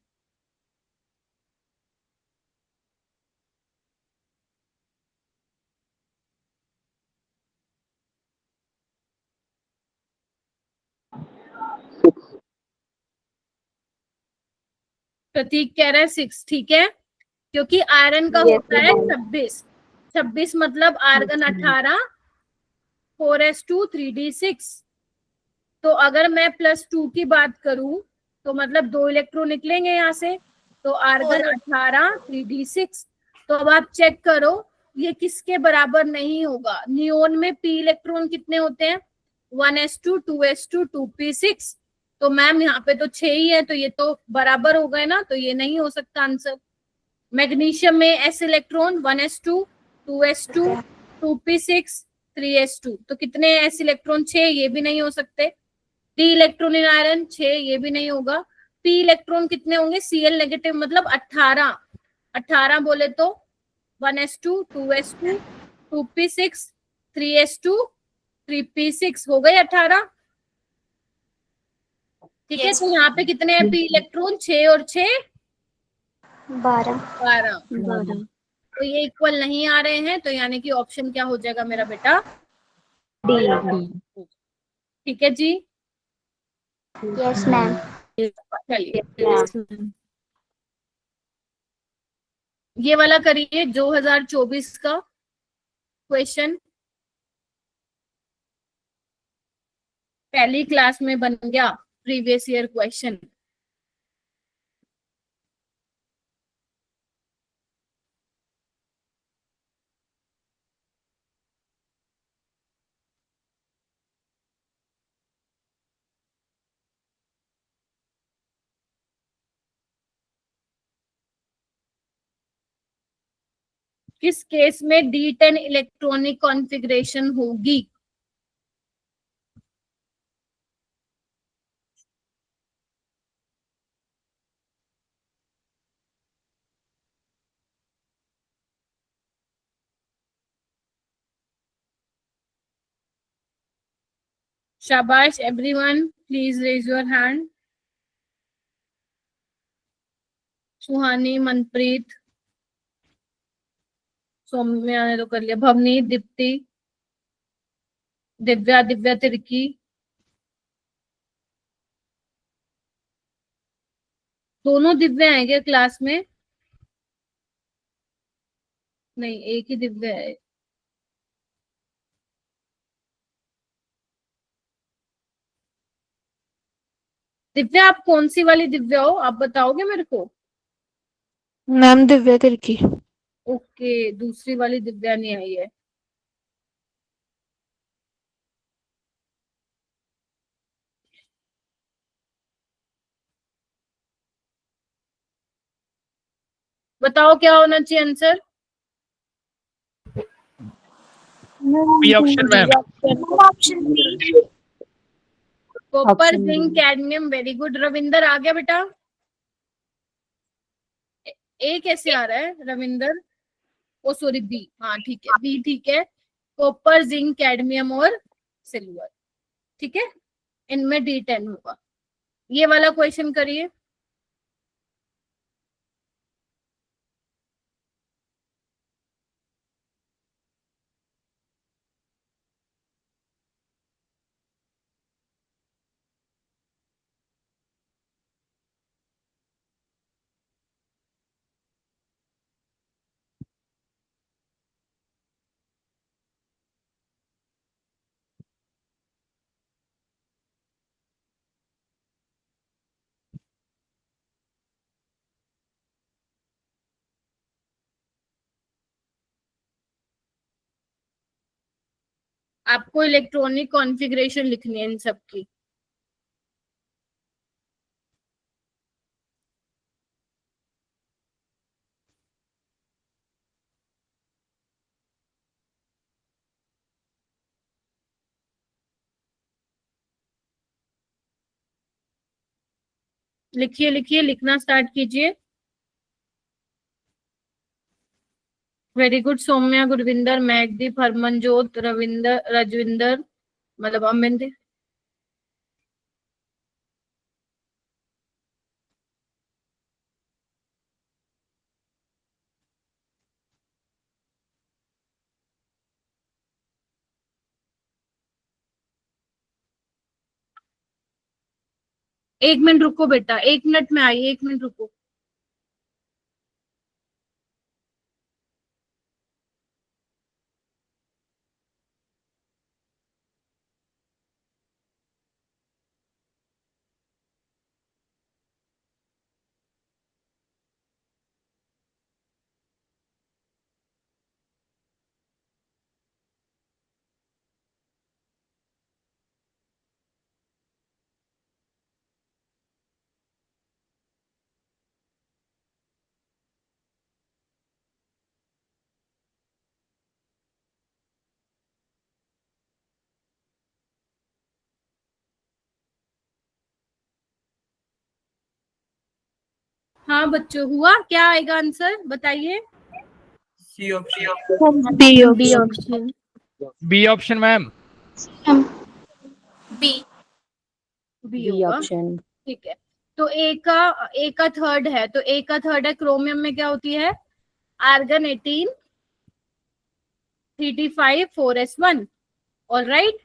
प्रतीक कह रहा है 6, ठीक है. क्योंकि आयरन का होता है 26. 26 मतलब आर्गन 18, 4s2 3d6. तो अगर मैं +2 की बात करूं तो मतलब 2 इलेक्ट्रॉन निकलेंगे यहाँ से. तो आर्गन 18 3d6. तो अब आप चेक करो ये किसके बराबर नहीं होगा. नियोन में p इलेक्ट्रॉन कितने होते हैं? 1s2 2s2 2p6. तो मैम यहाँ पे तो 6 ही है, तो ये तो बराबर हो गए ना, तो ये नहीं हो सकता आंसर. मैग्नीशियम में s electron 1s2 2s2 2p6 3s2. तो कितने s इलेक्ट्रॉन? 6. ये भी नहीं हो सकते. डी इलेक्ट्रॉन इन आयरन 6. ये भी नहीं होगा. p इलेक्ट्रॉन कितने होंगे? Cl नेगेटिव मतलब 18. 18 बोले तो 1s2 2s2 2p6 3s2 3p6 हो गए 18. ठीक है. तो यहाँ पे कितने हैं p इलेक्ट्रॉन? 6 और 6 12. 12. तो ये इक्वल नहीं आ रहे हैं, तो यानी कि ऑप्शन क्या हो जाएगा मेरा बेटा? डी. ठीक है जी. Yes ma'am. चलिए यस मैम. ये वाला करिए 2024 का क्वेश्चन. पहली क्लास में बन गया प्रीवियस ईयर क्वेश्चन. किस केस में D10 इलेक्ट्रॉनिक कॉन्फ़िगरेशन होगी? शाबाश everyone, please raise your hand. Suhani, Manpreet, Saumya ने तो कर लिया, भवनी, दीप्ति, दिव्या, दिव्या तिर्की, दोनों दिव्या हैं क्या क्लास में? नहीं, एक ही दिव्या है। दिव्या, आप कौन सी वाली दिव्या हो, आप बताओगे मेरे को? मैम दिव्या तिर्की। ओके, दूसरी वाली दिव्या नहीं आई है। बताओ क्या होना चाहिए answer? B option ma'am. Copper, zinc, cadmium. Very good. Ravinder आ गया बेटा? ए कैसे आ रहा है रविंदर? ओ सॉरी, बी। हाँ ठीक है, बी ठीक है। कॉपर, जिंक, कैडमियम और सिल्वर। ठीक है, इनमें D10 होगा। ये वाला क्वेश्चन करिए। आपको इलेक्ट्रॉनिक कॉन्फ़िगरेशन लिखनी है इन सब की। लिखिए लिखिए, लिखना स्टार्ट कीजिए। Very good. सौम्या, गुरविंदर, मैगदीप, हरमनजोत, रविंदर, रजविंदर, मतलब अमिंद। एक मिनट रुको बेटा, 1 मिनट में आई, 1 मिनट रुको। हाँ बच्चों, हुआ क्या? आएगा आंसर बताइए। C option. B option. B option ma'am. B. B होगा। ठीक है, तो ए का थर्ड है, तो ए का थर्ड है क्रोमियम में क्या होती है? Argon 18 3t5 4s1। All right,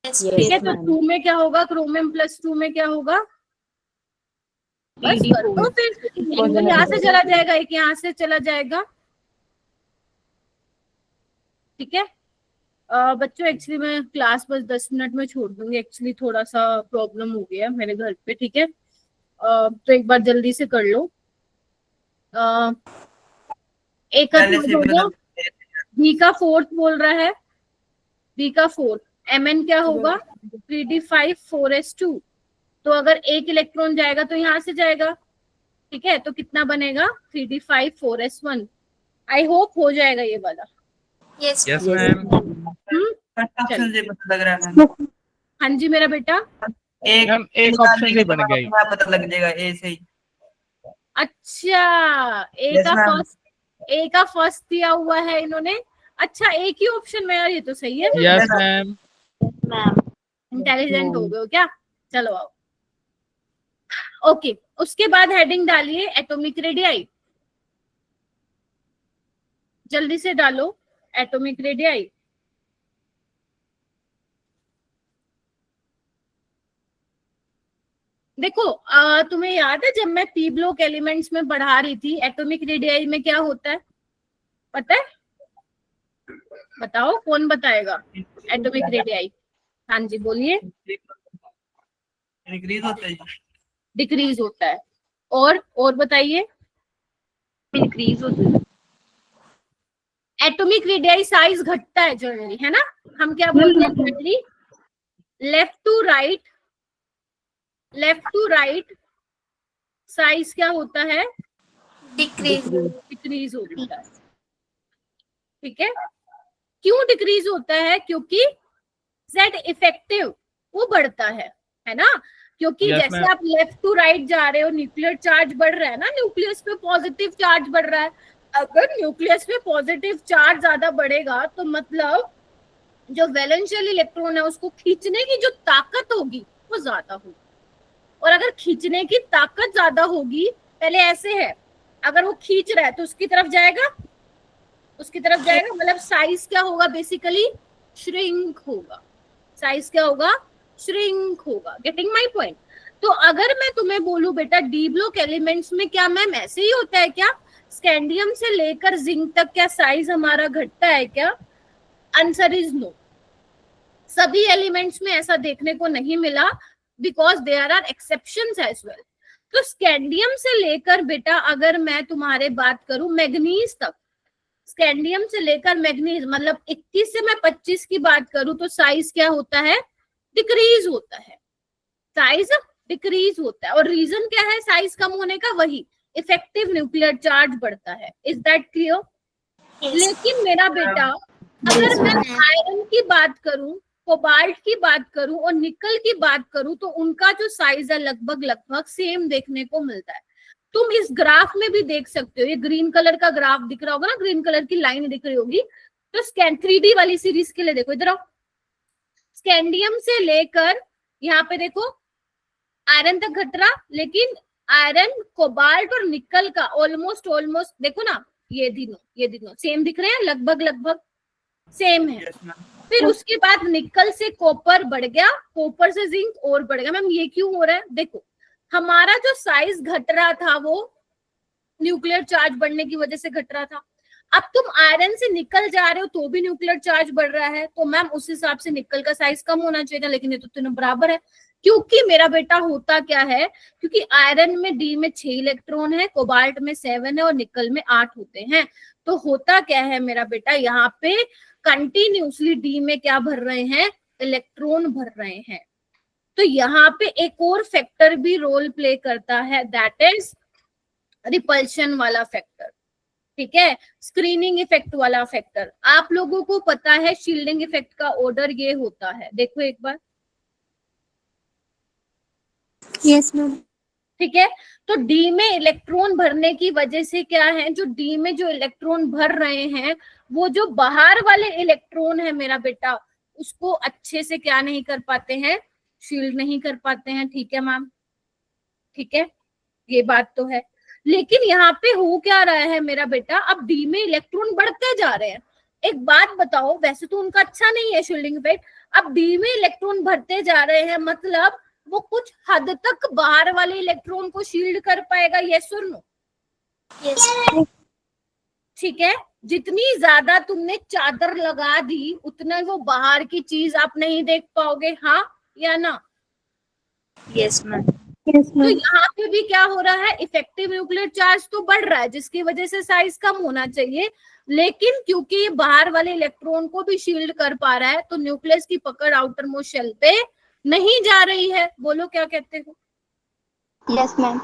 ठीक है। तो 2 में क्या होगा? क्रोमियम प्लस 2 में क्या होगा? बस कर दो फिर। एक तो यहाँ से चला जाएगा, एक यहाँ से चला जाएगा। ठीक है बच्चों, एक्चुअली मैं क्लास बस 10 मिनट में छोड़ दूंगी। एक्चुअली थोड़ा सा प्रॉब्लम हो गया मेरे घर पे। ठीक है तो एक बार जल्दी से कर लो। एक का पहले से हो गया। बदल। बी का फोर्थ बोल रहा है, बी का फोर्थ। Mn क्या होगा? 3d5 4s2। तो अगर एक इलेक्ट्रॉन जाएगा तो यहाँ से जाएगा। ठीक है, तो कितना बनेगा? 3d5 4s1। आई होप हो जाएगा ये वाला। Yes yes ma'am. ऑप्शन से पता लग रहा है। हाँ जी मेरा बेटा। एक मैम एक ऑप्शन से बन गई। पता लग जाएगा ए से ही। अच्छा, Yes, ma'am. ए का फर्स्ट दिया हुआ है इन्होंने। अच्छा, एक ही ऑप्शन में यार, ये तो सही है। Yes ma'am. मैम इंटेलिजेंट हो गए हो क्या? चलो आओ। ओके, उसके बाद हेडिंग डालिए एटॉमिक रेडियाई, जल्दी से डालो एटॉमिक रेडियाई। देखो तुम्हें याद है जब मैं पी ब्लॉक एलिमेंट्स में पढ़ा रही थी एटॉमिक रेडियाई में क्या होता है, पता है? बताओ, कौन बताएगा एटॉमिक रेडियाई? हाँ जी बोलिए। इंक्रीज होता है, डिक्रीज होता है। और बताइए। इंक्रीज होता है। एटॉमिक रेडियाई साइज घटता है जनरली, है ना? हम क्या बोलते हैं generally? Left to right size क्या होता है? डिक्रीज होता है। ठीक है, क्यों डिक्रीज होता है? क्योंकि जेड इफेक्टिव वो बढ़ता है ना? क्योंकि Yes, जैसे ma'am. आप लेफ्ट टू राइट जा रहे हो न्यूक्लियर चार्ज बढ़ रहा है ना, न्यूक्लियस पे पॉजिटिव चार्ज बढ़ रहा है। अगर न्यूक्लियस पे पॉजिटिव चार्ज ज्यादा बढ़ेगा तो मतलब जो वैलेंशियल इलेक्ट्रॉन है उसको खींचने की जो ताकत होगी वो ज्यादा होगी। और अगर खींचने की ताकत ज्यादा होगी, पहले ऐसे है, अगर वो खींच रहा है तो उसकी तरफ जाएगा, मतलब साइज क्या होगा? बेसिकली श्रिंक होगा। साइज क्या होगा? श्रिंक होगा। Getting my point? तो अगर मैं तुम्हें बोलूं बेटा डी ब्लॉक एलिमेंट्स में क्या मैम ऐसे ही होता है क्या? स्कैंडियम से लेकर जिंक तक क्या साइज हमारा घटता है क्या? Answer is no. सभी एलिमेंट्स में ऐसा देखने को नहीं मिला, because there are exceptions as well. तो स्कैंडियम से लेकर बेटा अगर मैं तुम्हारे बात करूं मैग्नीज तक, स्कैंडियम से लेकर मैग्नीज मतलब 21 से मैं 25 की बात करूं तो साइज क्या होता है? डिक्रीज होता है। साइज डिक्रीज होता है। और रीजन क्या है साइज कम होने का? वही इफेक्टिव न्यूक्लियर चार्ज बढ़ता है। Is that clear? लेकिन मेरा बेटा अगर मैं आयरन की बात करूं, कोबाल्ट की बात करूं और निकल की बात करूं तो उनका जो साइज है लगभग सेम देखने को मिलता है। तुम इस ग्राफ में भी देख सकते हो, ये ग्रीन कलर का ग्राफ दिख रहा होगा ना, ग्रीन कलर की लाइन दिख रही होगी। तो स्कैन 3D वाली सीरीज के लिए देखो, इधर आओ। स्कैंडियम से लेकर यहाँ पे देखो आयरन तक घट रहा, लेकिन आयरन, कोबाल्ट और निकल का ऑलमोस्ट देखो ना, ये दिनों सेम दिख रहे हैं, लगभग सेम है। फिर उसके बाद निकल से कॉपर बढ़ गया, कॉपर से जिंक और बढ़ गया। मैम ये क्यों हो रहा है? देखो हमारा जो साइज घट रहा था वो न्यूक्लियर चार्ज बढ़ने की वजह से घट रहा था। अब तुम आयरन से निकल जा रहे हो तो भी न्यूक्लियर चार्ज बढ़ रहा है, तो मैम उस हिसाब से निकल का साइज कम होना चाहिए था, लेकिन ये तो तीनों बराबर है। क्योंकि मेरा बेटा होता क्या है, क्योंकि आयरन में डी में 6 इलेक्ट्रॉन है, कोबाल्ट में 7 है और निकल में 8 होते हैं। तो होता क्या है मेरा बेटा, यहाँ पे कंटिन्यूसली डी में क्या भर रहे हैं? इलेक्ट्रॉन भर रहे हैं। तो यहाँ पे एक और फैक्टर भी रोल प्ले करता है, दैट इज रिपल्शन वाला फैक्टर। ठीक है, स्क्रीनिंग इफेक्ट वाला फैक्टर। आप लोगों को पता है शील्डिंग इफेक्ट का ऑर्डर ये होता है, देखो एक बार। Yes ma'am. ठीक है, तो डी में इलेक्ट्रॉन भरने की वजह से क्या है, जो डी में जो इलेक्ट्रॉन भर रहे हैं वो जो बाहर वाले इलेक्ट्रॉन है मेरा बेटा उसको अच्छे से क्या नहीं कर पाते हैं? शील्ड नहीं कर पाते हैं। ठीक है मैम, ठीक है, ये बात तो है। लेकिन यहाँ पे हो क्या रहा है मेरा बेटा, अब डी में इलेक्ट्रॉन बढ़ते जा रहे हैं। एक बात बताओ, वैसे तो उनका अच्छा नहीं है शील्डिंग इफेक्ट, अब डी में इलेक्ट्रॉन भरते जा रहे हैं, मतलब वो कुछ हद तक बाहर वाले इलेक्ट्रॉन को शील्ड कर पाएगा, यस और नो? यस। ठीक है, जितनी ज्यादा तुमने चादर लगा दी उतना वो बाहर की चीज आप नहीं देख पाओगे, हाँ या ना? Yes ma'am. तो यहाँ पे भी क्या हो रहा है, इफेक्टिव न्यूक्लियर चार्ज तो बढ़ रहा है जिसकी वजह से साइज कम होना चाहिए, लेकिन क्योंकि ये बाहर वाले इलेक्ट्रॉन को भी शील्ड कर पा रहा है तो न्यूक्लियस की पकड़ आउटर मोस्ट शेल पे नहीं जा रही है। बोलो क्या कहते हो? Yes ma'am.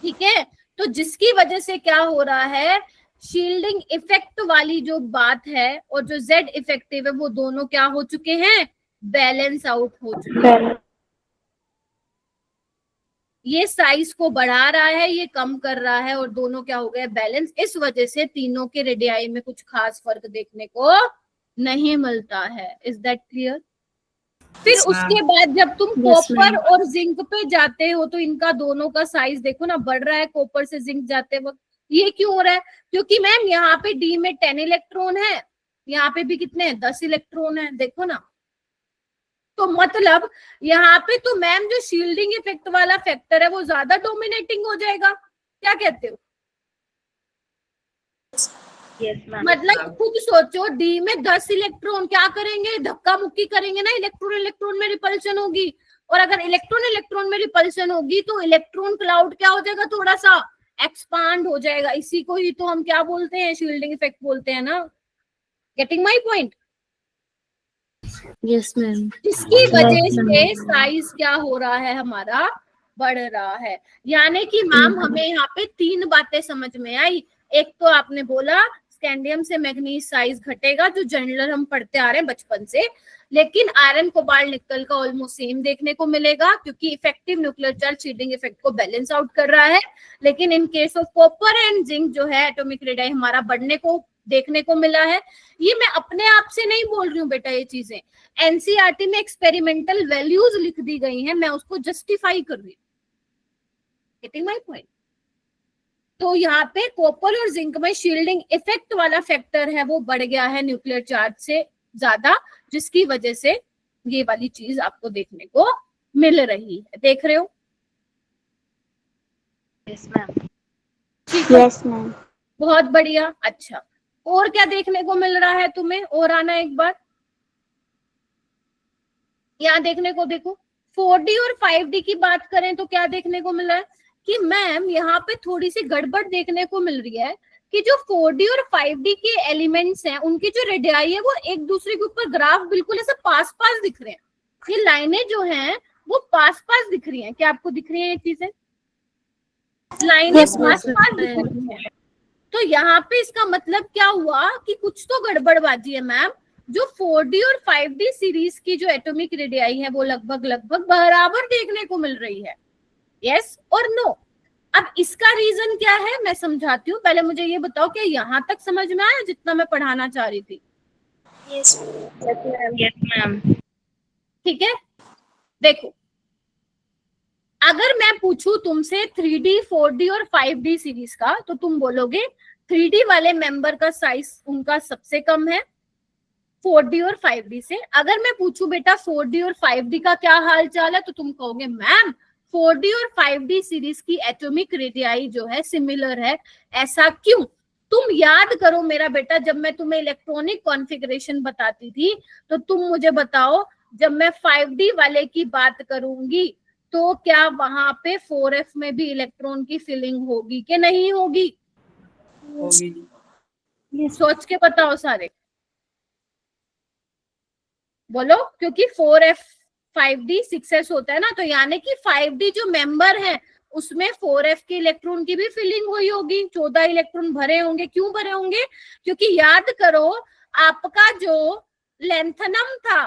ठीक है, तो जिसकी वजह से क्या हो रहा है, शील्डिंग इफेक्ट वाली जो बात है और जो जेड इफेक्टिव है वो दोनों क्या हो चुके हैं? बैलेंस आउट हो चुके हैं। ये साइज को बढ़ा रहा है, ये कम कर रहा है, और दोनों क्या हो गए? बैलेंस। इस वजह से तीनों के रेडियाई में कुछ खास फर्क देखने को नहीं मिलता है। Is that clear? फिर Yes, उसके ma'am. बाद जब तुम Yes, कॉपर ma'am. और जिंक पे जाते हो तो इनका दोनों का साइज देखो ना, बढ़ रहा है कॉपर से जिंक जाते वक्त। ये क्यों हो रहा है? क्योंकि मैम यहाँ पे डी में 10 इलेक्ट्रॉन है, यहाँ पे भी कितने हैं, 10 इलेक्ट्रॉन है, देखो ना। तो मतलब यहाँ पे तो मैम जो शील्डिंग इफेक्ट वाला फैक्टर है वो ज्यादा डोमिनेटिंग हो जाएगा। क्या कहते हो? Yes ma'am. मतलब खुद सोचो, डी में 10 इलेक्ट्रॉन क्या करेंगे, धक्का मुक्की करेंगे ना, इलेक्ट्रॉन इलेक्ट्रॉन में रिपल्शन होगी। और अगर इलेक्ट्रॉन इलेक्ट्रॉन में रिपल्शन होगी तो इलेक्ट्रॉन क्लाउड क्या हो जाएगा, थोड़ा सा एक्सपांड हो जाएगा। इसी को ही तो हम क्या बोलते हैं, शील्डिंग इफेक्ट बोलते हैं ना। Getting my point? Yes, ma'am. जिसकी वजह Yes, से ma'am. साइज क्या हो रहा है, हमारा बढ़ रहा है। यानी कि मैम हमें यहाँ पे 3 बातें समझ में आई। एक तो आपने बोला स्कैंडियम से मैग्नीज साइज घटेगा, जो जनरल हम पढ़ते आ रहे हैं बचपन से। लेकिन आयरन कोबाल्ट निकल का ऑलमोस्ट सेम देखने को मिलेगा, क्योंकि effective nuclear charge shielding effect को बैलेंस आउट कर रहा है। लेकिन in case of copper and zinc जो है एटॉमिक रेडियाई हमारा बढ़ने को देखने को मिला है। ये मैं अपने आप से नहीं बोल रही हूँ बेटा, ये चीजें एनसीईआरटी में एक्सपेरिमेंटल वैल्यूज लिख दी गई हैं, मैं उसको जस्टिफाई कर रही हूँ। Getting my point? तो यहाँ पे कॉपर और जिंक में शील्डिंग इफेक्ट वाला फैक्टर है वो बढ़ गया है न्यूक्लियर चार्ज से ज्यादा, जिसकी वजह से ये वाली चीज आपको देखने को मिल रही है। देख रहे हो? Yes ma'am. ठीक है, Yes, ma'am. बहुत बढ़िया। अच्छा, और क्या देखने को मिल रहा है तुम्हें? और आना एक बार, यहाँ देखने को देखो। 4D और 5D की बात करें तो क्या देखने को मिला है कि मैम यहाँ पे थोड़ी सी गड़बड़ देखने को मिल रही है कि जो 4D और 5D के एलिमेंट्स हैं उनकी जो रेडियाई है वो एक दूसरे के ऊपर ग्राफ बिल्कुल ऐसे पास पास दिख रहे हैं। ये लाइनें जो हैं वो पास पास दिख रही हैं। क्या आपको दिख रही है ये चीजें? लाइनें Yes, ma'am. पास पास दिख रही हैं। तो यहाँ पे इसका मतलब क्या हुआ कि कुछ तो गड़बड़बाजी है मैम। जो 4D और 5D सीरीज की जो एटॉमिक रेडियाई है वो लगभग लगभग बराबर देखने को मिल रही है। यस और नो? अब इसका रीजन क्या है मैं समझाती हूँ। पहले मुझे ये बताओ कि यहाँ तक समझ में आया जितना मैं पढ़ाना चाह रही थी? Yes yes ma'am. ठीक है, देखो अगर मैं पूछूं तुमसे 3D 4D और 5D सीरीज का तो तुम बोलोगे 3D वाले मेंबर का साइज उनका सबसे कम है 4D और 5D से। अगर मैं पूछूं बेटा 4D और 5D का क्या हाल चाल है तो तुम कहोगे मैम 4D और 5D सीरीज की एटॉमिक रेडियाई जो है सिमिलर है। ऐसा क्यों? तुम याद करो मेरा बेटा, जब मैं तुम्हें इलेक्ट्रॉनिक कॉन्फ़िगरेशन बताती थी तो तुम मुझे बताओ, जब मैं 5D वाले की बात करूंगी तो क्या वहां पे 4f में भी इलेक्ट्रॉन की फिलिंग होगी कि नहीं होगी? होगी। सोच के बताओ सारे, बोलो। क्योंकि 4f 5D 6s होता है ना, तो यानी कि 5D जो मेंबर है उसमें 4f के इलेक्ट्रॉन की भी फिलिंग हुई होगी, 14 इलेक्ट्रॉन भरे होंगे। क्यों भरे होंगे? क्योंकि याद करो आपका जो लेंथनम था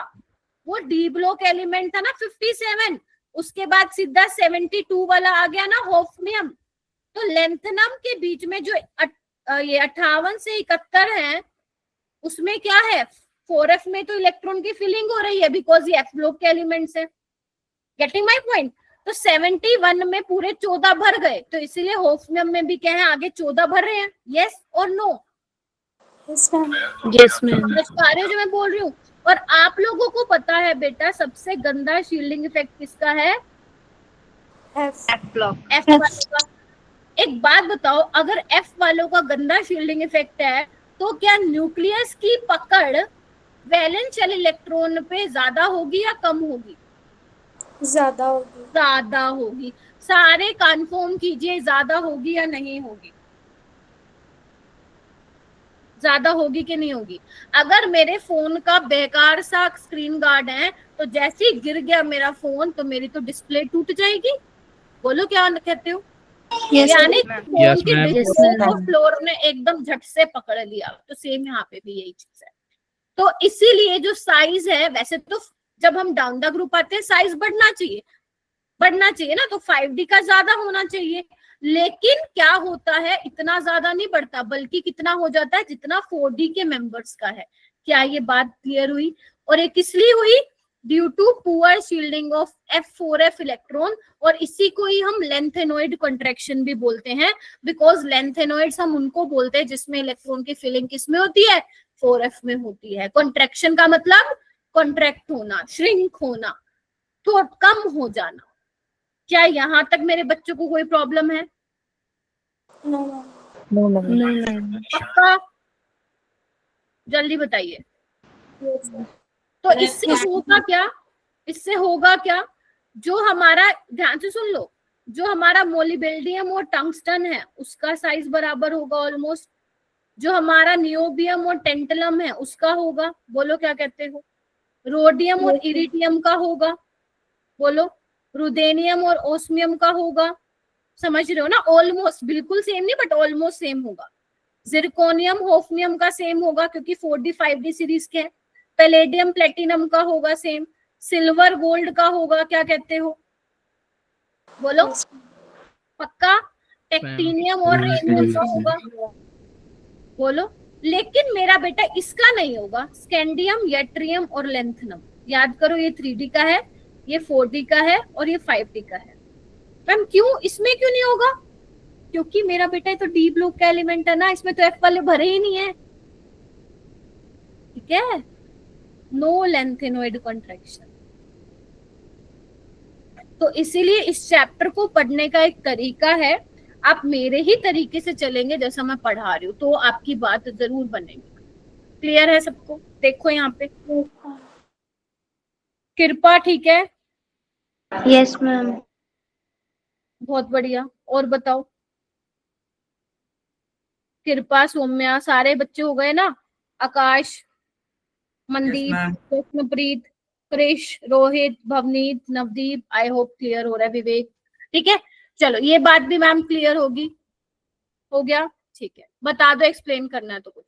वो डी ब्लॉक एलिमेंट था ना 57, उसके बाद सीधा 72 वाला आ गया ना होफ्नियम। तो लेंथनम के बीच में जो ये 58 से 71 है उसमें क्या है, 4f में तो इलेक्ट्रॉन की फिलिंग हो रही है बिकॉज ये f ब्लॉक के एलिमेंट्स है। Getting my point? तो 71 में पूरे 14 भर गए, तो इसीलिए होफ्नियम में भी क्या है, आगे 14 भर रहे हैं। यस और no? Yes ma'am. Yes, ma'am. समझ पा रहे हो जो मैं बोल रही हूँ? और आप लोगों को पता है बेटा सबसे गंदा शील्डिंग इफेक्ट किसका है? F block. एफ वालों का। एक बात बताओ, अगर एफ वालों का गंदा शील्डिंग इफेक्ट है तो क्या न्यूक्लियस की पकड़ वैलेंस शेल इलेक्ट्रॉन पे ज्यादा होगी या कम होगी? ज्यादा होगी। ज्यादा होगी। सारे कन्फर्म कीजिए, ज्यादा होगी या नहीं होगी? ज्यादा होगी कि नहीं होगी? अगर मेरे फोन का बेकार सा स्क्रीन गार्ड है तो जैसे ही गिर गया मेरा फोन तो मेरी तो डिस्प्ले टूट जाएगी। बोलो क्या कहते हो? यानी फोन Yes, की ma'am. डिस्प्ले को फ्लोर ने एकदम झट से पकड़ लिया। तो सेम यहाँ पे भी यही चीज है। तो इसीलिए जो साइज है, वैसे तो जब हम डाउन द ग्रुप आते हैं साइज बढ़ना चाहिए ना, तो 5D का ज्यादा होना चाहिए। लेकिन क्या होता है, इतना ज्यादा नहीं बढ़ता, बल्कि कितना हो जाता है जितना 4D के मेंबर्स का है। क्या ये बात क्लियर हुई? और ये किस लिए हुई? Due to poor shielding of F4F electron, और इसी को ही हम लेंथेनॉइड कॉन्ट्रैक्शन भी बोलते हैं, बिकॉज लेंथेनॉइड्स हम उनको बोलते हैं जिसमें इलेक्ट्रॉन की फिलिंग किसमें होती है, 4F में होती है। कॉन्ट्रैक्शन का मतलब कॉन्ट्रैक्ट होना, श्रिंक होना, तो कम हो जाना। क्या यहाँ तक मेरे बच्चों को कोई प्रॉब्लम है? No ma'am. पक्का? जल्दी बताइए। तो इससे होगा क्या, इससे होगा क्या, जो हमारा, ध्यान से सुन लो, जो हमारा मोलिबेल्डियम और टंगस्टन है उसका साइज बराबर होगा ऑलमोस्ट, जो हमारा नियोबियम और टेंटलम है उसका होगा, बोलो क्या कहते हो, रोडियम और इरिडियम का होगा, बोलो, रुदेनियम और ओस्मियम का होगा, समझ रहे हो ना, ऑलमोस्ट, बिल्कुल सेम नहीं बट ऑलमोस्ट सेम होगा। जिरकोनियम होफनियम का सेम होगा क्योंकि 4D 5D सीरीज के हैं। पैलेडियम प्लेटिनम का होगा सेम, सिल्वर गोल्ड का होगा, क्या कहते हो, बोलो, पक्का? टेक्टिनियम और रेडियम का होगा, बोलो। लेकिन मेरा बेटा इसका नहीं होगा, स्कैंडियम, यट्रियम और लेंथनम। याद करो, ये 3D का है, ये 4D का है और ये 5D का है। मैम क्यों, इसमें क्यों नहीं होगा? क्योंकि मेरा बेटा ये तो डी ब्लॉक का एलिमेंट है ना, इसमें तो F वाले भरे ही नहीं है, ठीक है, नो लेंथेनॉइड कॉन्ट्रैक्शन। तो इसीलिए इस चैप्टर को पढ़ने का एक तरीका है, आप मेरे ही तरीके से चलेंगे जैसा मैं पढ़ा रही हूँ तो आपकी बात जरूर बनेगी। क्लियर है सबको? देखो यहाँ पे कृपा, ठीक है, यस मैम। बहुत बढ़िया। और बताओ, कृपा, सौम्या, सारे बच्चे हो गए ना? Akash, Mandeep, Krishnapreet, Krish, Rohit, Bhavneet, Navdeep, I hope clear हो रहा है। विवेक, ठीक है, चलो ये बात भी मैम क्लियर होगी, हो गया, ठीक है, बता दो, एक्सप्लेन करना है तो कुछ,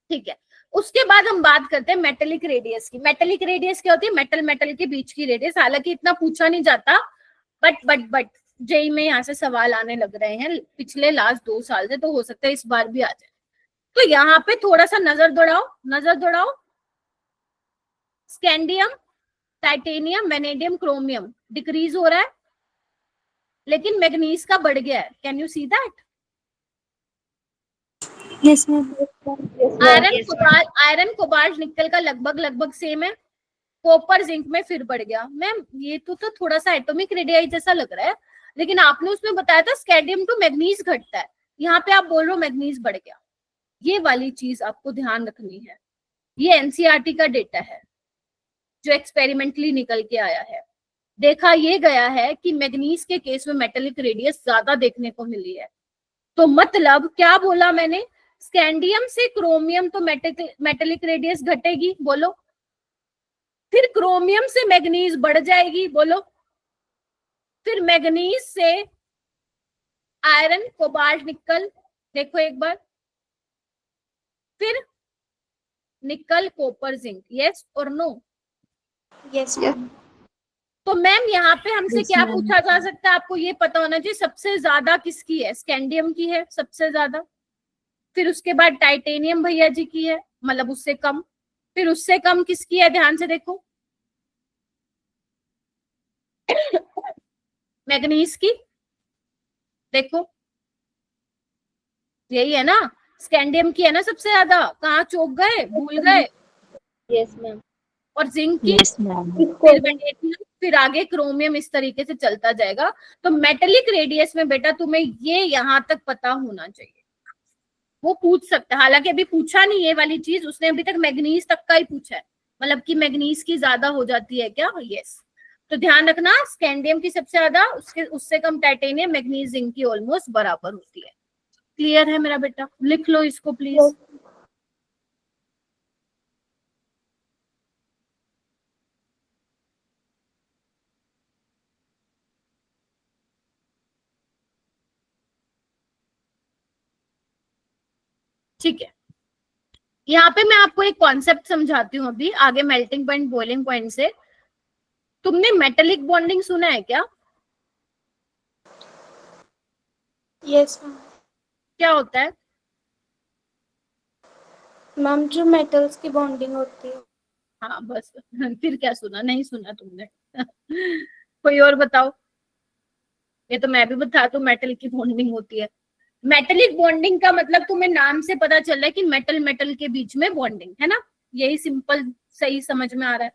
ठीक है। उसके बाद हम बात करते हैं मेटेलिक रेडियस की। मेटेलिक रेडियस क्या होती है? मेटल मेटल के बीच की रेडियस। हालांकि इतना पूछा नहीं जाता, बट जेई में यहाँ से सवाल आने लग रहे हैं पिछले लास्ट 2 साल से, तो हो सकता है इस बार भी आ जाए। तो यहाँ पे थोड़ा सा नजर दौड़ाओ। Scandium, titanium, vanadium, chromium decrease हो रहा है, लेकिन मैग्नीज का बढ़ गया है। Can you see that? Yes ma'am. Iron, cobalt, nickel का लगभग सेम है। कॉपर, जिंक में फिर बढ़ गया। मैम ये तो थोड़ा सा एटॉमिक रेडियाई जैसा लग रहा है, लेकिन आपने उसमें बताया था स्कैंडियम टू मैग्नीज घटता है, यहाँ पे आप बोल रहे हो मैग्नीज बढ़ गया। ये वाली चीज आपको ध्यान रखनी है। ये एनसीईआरटी का डेटा है जो एक्सपेरिमेंटली निकल के आया है। देखा ये गया है कि मैग्नीज के केस में मेटेलिक रेडियस ज्यादा देखने को मिली है। तो मतलब क्या बोला मैंने? स्कैंडियम से क्रोमियम तो मेटेलिक रेडियस घटेगी, बोलो। फिर क्रोमियम से मैग्नीज बढ़ जाएगी, बोलो। फिर मैग्नीज से आयरन, कोबाल्ट, निकल, देखो एक बार। फिर निकल, कॉपर, जिंक, यस और नो? यस। तो मैम यहाँ पे हमसे क्या पूछा जा सकता है? आपको ये पता होना चाहिए सबसे ज्यादा किसकी है? स्कैंडियम की है सबसे ज्यादा। फिर उसके बाद टाइटेनियम भैया जी की है, मतलब उससे कम। फिर उससे कम किसकी है? ध्यान से देखो, मैग्नीज की, देखो यही है ना, स्कैंडियम की है ना सबसे ज्यादा। कहाँ चौक गए, भूल गए? Yes ma'am. और जिंक की, यस मैम। फिर वेनेडियम, फिर आगे क्रोमियम, इस तरीके से चलता जाएगा। तो मेटेलिक रेडियस में बेटा तुम्हें ये यहाँ तक पता होना चाहिए। वो पूछ सकता है, हालांकि अभी पूछा नहीं ये वाली चीज, उसने अभी तक मैग्नीज तक का ही पूछा है, मतलब कि मैग्नीज की ज्यादा हो जाती है क्या? यस। तो ध्यान रखना, स्कैंडियम की सबसे ज्यादा, उससे कम टाइटेनियम, मैग्नीज, जिंक की ऑलमोस्ट बराबर होती है। क्लियर है मेरा बेटा? लिख लो इसको प्लीज। ठीक है, यहाँ पे मैं आपको एक कॉन्सेप्ट समझाती हूँ अभी आगे, मेल्टिंग पॉइंट, बॉइलिंग पॉइंट से। तुमने मेटेलिक बॉन्डिंग सुना है क्या? Yes ma'am. क्या होता है? मैम जो मेटल्स की बॉन्डिंग होती है। हाँ बस फिर क्या सुना, नहीं सुना तुमने। कोई और बताओ। ये तो मैं भी बता दूं, मेटल की बॉन्डिंग होती है। मेटेलिक बॉन्डिंग का मतलब तुम्हें नाम से पता चल रहा है कि मेटल मेटल के बीच में बॉन्डिंग है ना, यही सिंपल सही समझ में आ रहा है।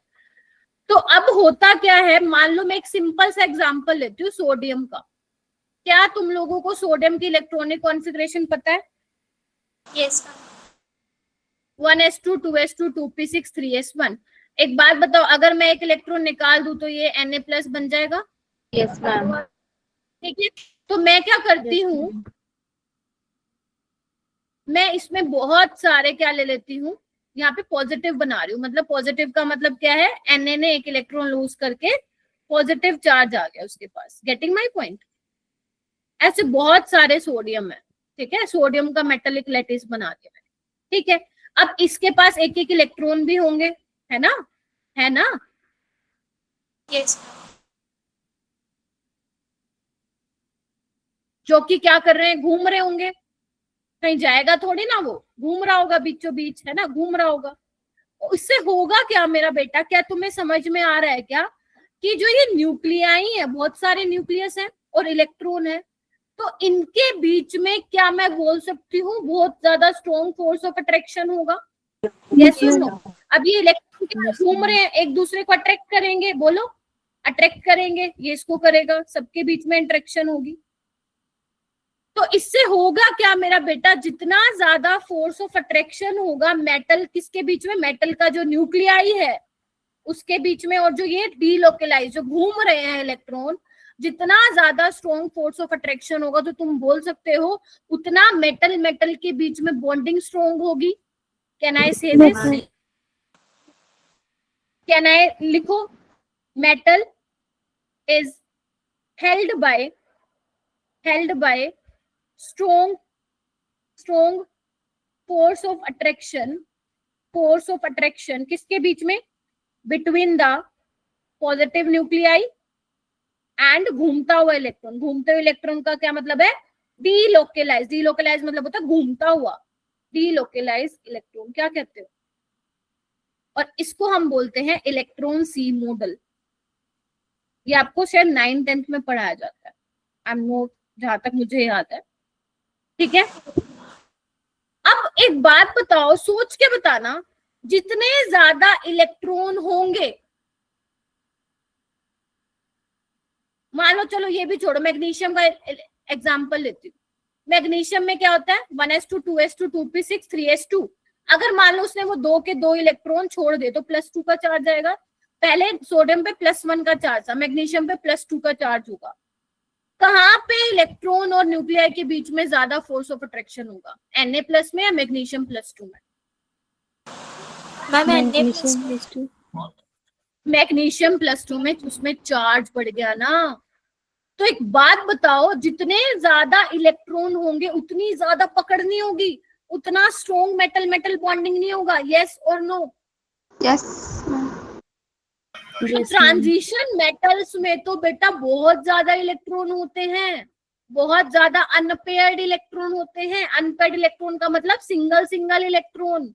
तो अब होता क्या है, मान लो मैं एक सिंपल सा एग्जांपल लेती हूँ सोडियम का। क्या तुम लोगों को सोडियम की इलेक्ट्रॉनिक कॉन्फ़िगरेशन पता है? Yes 1s2 2s2 2p6 3s1। एक बात बताओ, अगर मैं एक इलेक्ट्रॉन निकाल दूं तो ये Na+ बन जाएगा? Yes, ma'am. ठीक है, तो मैं क्या करती हूँ, मैं इसमें बहुत सारे क्या ले लेती हूँ, यहाँ पे पॉजिटिव बना रही हूँ। मतलब पॉजिटिव का मतलब क्या है, Na ने एक इलेक्ट्रॉन लूज करके पॉजिटिव चार्ज आ गया उसके पास। Getting my point? ऐसे बहुत सारे सोडियम है, ठीक है, सोडियम का मेटालिक लैटिस बना दिया मैंने, ठीक है। अब इसके पास एक एक इलेक्ट्रॉन भी होंगे, है ना, है ना? यस जो कि क्या कर रहे हैं, घूम रहे होंगे, कहीं जाएगा थोड़ी ना, वो घूम रहा होगा बीचों बीच, है ना, घूम रहा होगा। इससे होगा क्या मेरा बेटा, क्या तुम्हें समझ में आ रहा है क्या कि जो ये न्यूक्लियाई है, बहुत सारे न्यूक्लियस है और इलेक्ट्रॉन है, तो इनके बीच में क्या मैं बोल सकती हूँ बहुत ज्यादा स्ट्रॉन्ग फोर्स ऑफ अट्रैक्शन होगा? यस और नो? अब ये इलेक्ट्रॉन क्या घूम रहे हैं, एक दूसरे को अट्रैक्ट करेंगे, बोलो अट्रैक्ट करेंगे, ये इसको करेगा, सबके बीच में इंटरेक्शन होगी। तो इससे होगा क्या मेरा बेटा, जितना ज्यादा फोर्स ऑफ अट्रैक्शन होगा मेटल किसके बीच में, मेटल का जो न्यूक्लियाई है उसके बीच में, और जो ये डीलोकलाइज जो घूम रहे हैं इलेक्ट्रॉन, जितना ज्यादा स्ट्रॉन्ग फोर्स ऑफ अट्रैक्शन होगा तो तुम बोल सकते हो उतना मेटल मेटल के बीच में बॉन्डिंग स्ट्रॉन्ग होगी। Can I say this? Can I लिखो, metal is held by strong force of attraction किसके बीच में, between the positive nuclei and घूमता हुआ इलेक्ट्रॉन। घूमते हुए इलेक्ट्रॉन का क्या मतलब है, डीलोकलाइज। डीलोकलाइज मतलब होता है घूमता हुआ, डीलोकलाइज इलेक्ट्रॉन क्या कहते हो, और इसको हम बोलते हैं इलेक्ट्रॉन सी मॉडल। ये आपको शायद 9th-10th में पढ़ाया जाता है, आई एम नोट, जहां तक मुझे याद है, ठीक है। अब एक बात बताओ, सोच के बताना, जितने ज्यादा इलेक्ट्रॉन होंगे, मान लो चलो ये भी छोड़ो, मैग्नीशियम का एग्जांपल लेती हूँ। मैग्नीशियम में क्या होता है, 1s2 2s2 2p6 3s2। अगर मान लो उसने वो 2 के 2 इलेक्ट्रॉन छोड़ दे तो +2 का चार्ज आएगा। पहले सोडियम पे +1 का चार्ज था, मैग्नीशियम पे +2 का चार्ज होगा। कहाँ पे इलेक्ट्रॉन और न्यूक्लियाई के बीच में ज्यादा फोर्स ऑफ अट्रैक्शन होगा, Na+ में या मैग्नीशियम +2 में? मैग्नीशियम +2 में, उसमें चार्ज बढ़ गया ना। तो एक बात बताओ, जितने ज्यादा इलेक्ट्रॉन होंगे उतनी ज्यादा पकड़ नहीं होगी, उतना स्ट्रॉन्ग मेटल मेटल बॉन्डिंग नहीं होगा। यस और नो? यस ट्रांजिशन मेटल्स में तो बेटा बहुत ज्यादा इलेक्ट्रॉन होते हैं, बहुत ज्यादा अनपेयर्ड इलेक्ट्रॉन होते हैं। अनपेयर्ड इलेक्ट्रॉन का मतलब सिंगल इलेक्ट्रॉन,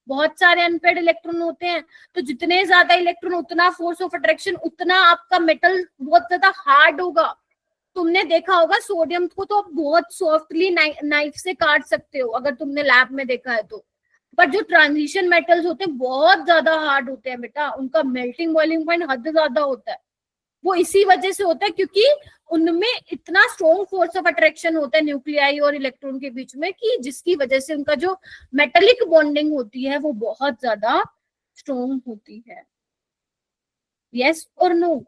बहुत सारे अनपेयर्ड इलेक्ट्रॉन होते हैं। तो जितने ज्यादा इलेक्ट्रॉन उतना फोर्स ऑफ अट्रैक्शन, उतना आपका मेटल बहुत ज्यादा हार्ड होगा। तुमने देखा होगा सोडियम को तो आप बहुत सॉफ्टली नाइफ से काट सकते हो अगर तुमने लैब में देखा है तो, पर जो ट्रांजिशन मेटल्स होते हैं बहुत ज्यादा हार्ड होते हैं बेटा, उनका मेल्टिंग बॉइलिंग पॉइंट हद ज्यादा होता है। वो इसी वजह से होता है क्योंकि उनमें इतना स्ट्रॉन्ग फोर्स ऑफ अट्रैक्शन होता है न्यूक्लियाई और इलेक्ट्रॉन के बीच में, कि जिसकी वजह से उनका जो मेटालिक बॉन्डिंग होती है वो बहुत ज्यादा स्ट्रॉन्ग होती है। यस और नो?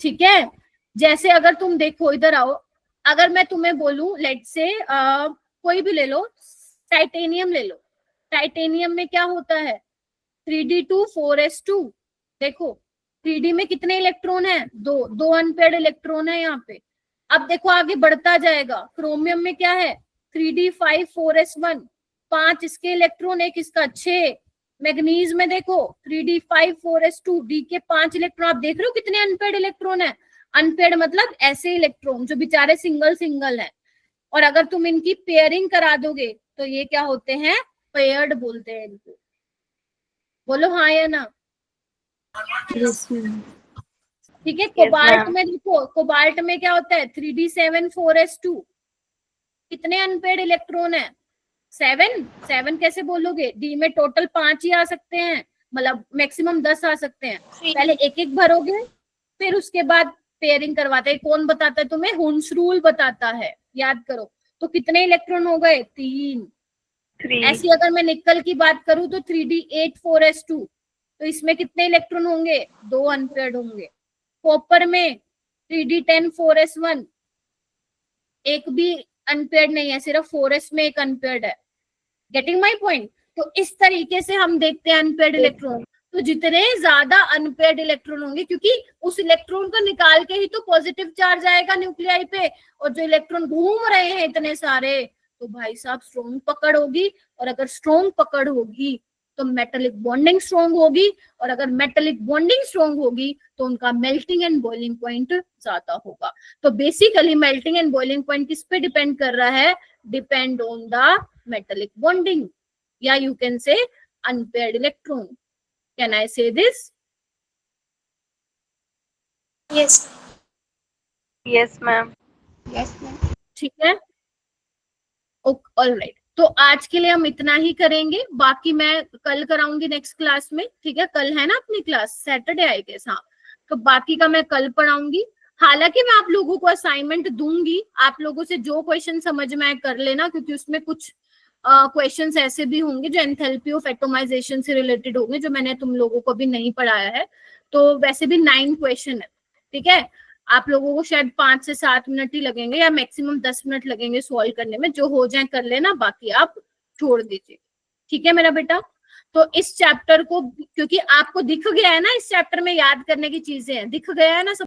ठीक है। जैसे अगर तुम देखो, इधर आओ, अगर मैं तुम्हें बोलूं लेट से कोई भी ले लो, टाइटेनियम ले लो। टाइटेनियम में क्या होता है, 3d2 4s2। देखो 3d में कितने इलेक्ट्रॉन है, 2 अनपेयर्ड इलेक्ट्रॉन है यहाँ पे। अब देखो आगे बढ़ता जाएगा, क्रोमियम में क्या है, 3d5 4s1, 5 इसके इलेक्ट्रॉन, एक इसका 6। मैग्नीज में देखो 3d5 4s2, डी के 5 इलेक्ट्रॉन। आप देख रहे हो कितने अनपेयर्ड इलेक्ट्रॉन है। अनपेयर्ड मतलब ऐसे इलेक्ट्रॉन जो बेचारे सिंगल है, और अगर तुम इनकी पेयरिंग करा दोगे तो ये क्या होते हैं, पेयर्ड बोलते हैं इनको। बोलो हाँ या ना। Yes, ma'am. ठीक है, कोबाल्ट ma'am. में देखो, कोबाल्ट में क्या होता है 3d7 4s2, कितने अनपेड इलेक्ट्रॉन है 7 कैसे बोलोगे, डी में टोटल 5 ही आ सकते हैं, मतलब मैक्सिमम 10 आ सकते हैं। पहले एक एक भरोगे, फिर उसके बाद पेयरिंग करवाते हैं। कौन बताता है तुम्हें, हुन्स रूल बताता है, याद करो। तो कितने इलेक्ट्रॉन हो गए 3। 3 ऐसी अगर मैं निकल की बात करूं तो 3d8 4s2, तो इसमें कितने इलेक्ट्रॉन होंगे, 2 अनपेयर्ड होंगे। कॉपर में 3d10 4s1, एक भी अनपेयर्ड नहीं है, सिर्फ 4s में एक अनपेयर्ड है। Getting my point. तो इस तरीके से हम देखते हैं अनपेयर्ड इलेक्ट्रॉन। तो जितने ज्यादा अनपेयर्ड इलेक्ट्रॉन होंगे, क्योंकि उस इलेक्ट्रॉन को निकाल के ही तो पॉजिटिव चार्ज आएगा न्यूक्लियाई पे, और जो इलेक्ट्रॉन घूम रहे हैं इतने सारे, तो भाई साहब स्ट्रॉन्ग पकड़ होगी। और अगर स्ट्रॉन्ग पकड़ होगी तो मेटेलिक बॉन्डिंग स्ट्रॉन्ग होगी, और अगर मेटेलिक बॉन्डिंग स्ट्रॉन्ग होगी तो उनका मेल्टिंग एंड बॉइलिंग पॉइंट ज्यादा होगा। तो basically melting and boiling point किस पे डिपेंड कर रहा है, depend on the metallic bonding, या you can say unpaired electron. Can I say this? Yes. yes ma'am. ठीक है, ऑलराइट। तो आज के लिए हम इतना ही करेंगे, बाकी मैं कल कराऊंगी नेक्स्ट क्लास में। ठीक है, कल है ना अपनी क्लास, सैटरडे आई गेस, हाँ। तो बाकी का मैं कल पढ़ाऊंगी। हालांकि मैं आप लोगों को असाइनमेंट दूंगी, आप लोगों से जो क्वेश्चन समझ में आए कर लेना, क्योंकि उसमें कुछ क्वेश्चंस ऐसे भी होंगे जो एंथैल्पी ऑफ एटोमाइजेशन से रिलेटेड होंगे, जो मैंने तुम लोगों को भी नहीं पढ़ाया है। तो वैसे भी 9 क्वेश्चन है। ठीक है, आप लोगों को शायद 5 से 7 मिनट ही लगेंगे, या मैक्सिमम 10 मिनट लगेंगे सॉल्व करने में। जो हो जाए कर लेना, बाकी आप छोड़ दीजिए। ठीक है मेरा बेटा। तो इस चैप्टर को, क्योंकि आपको दिख गया है ना, इस चैप्टर में याद करने की चीजें हैं, दिख गया है ना सब।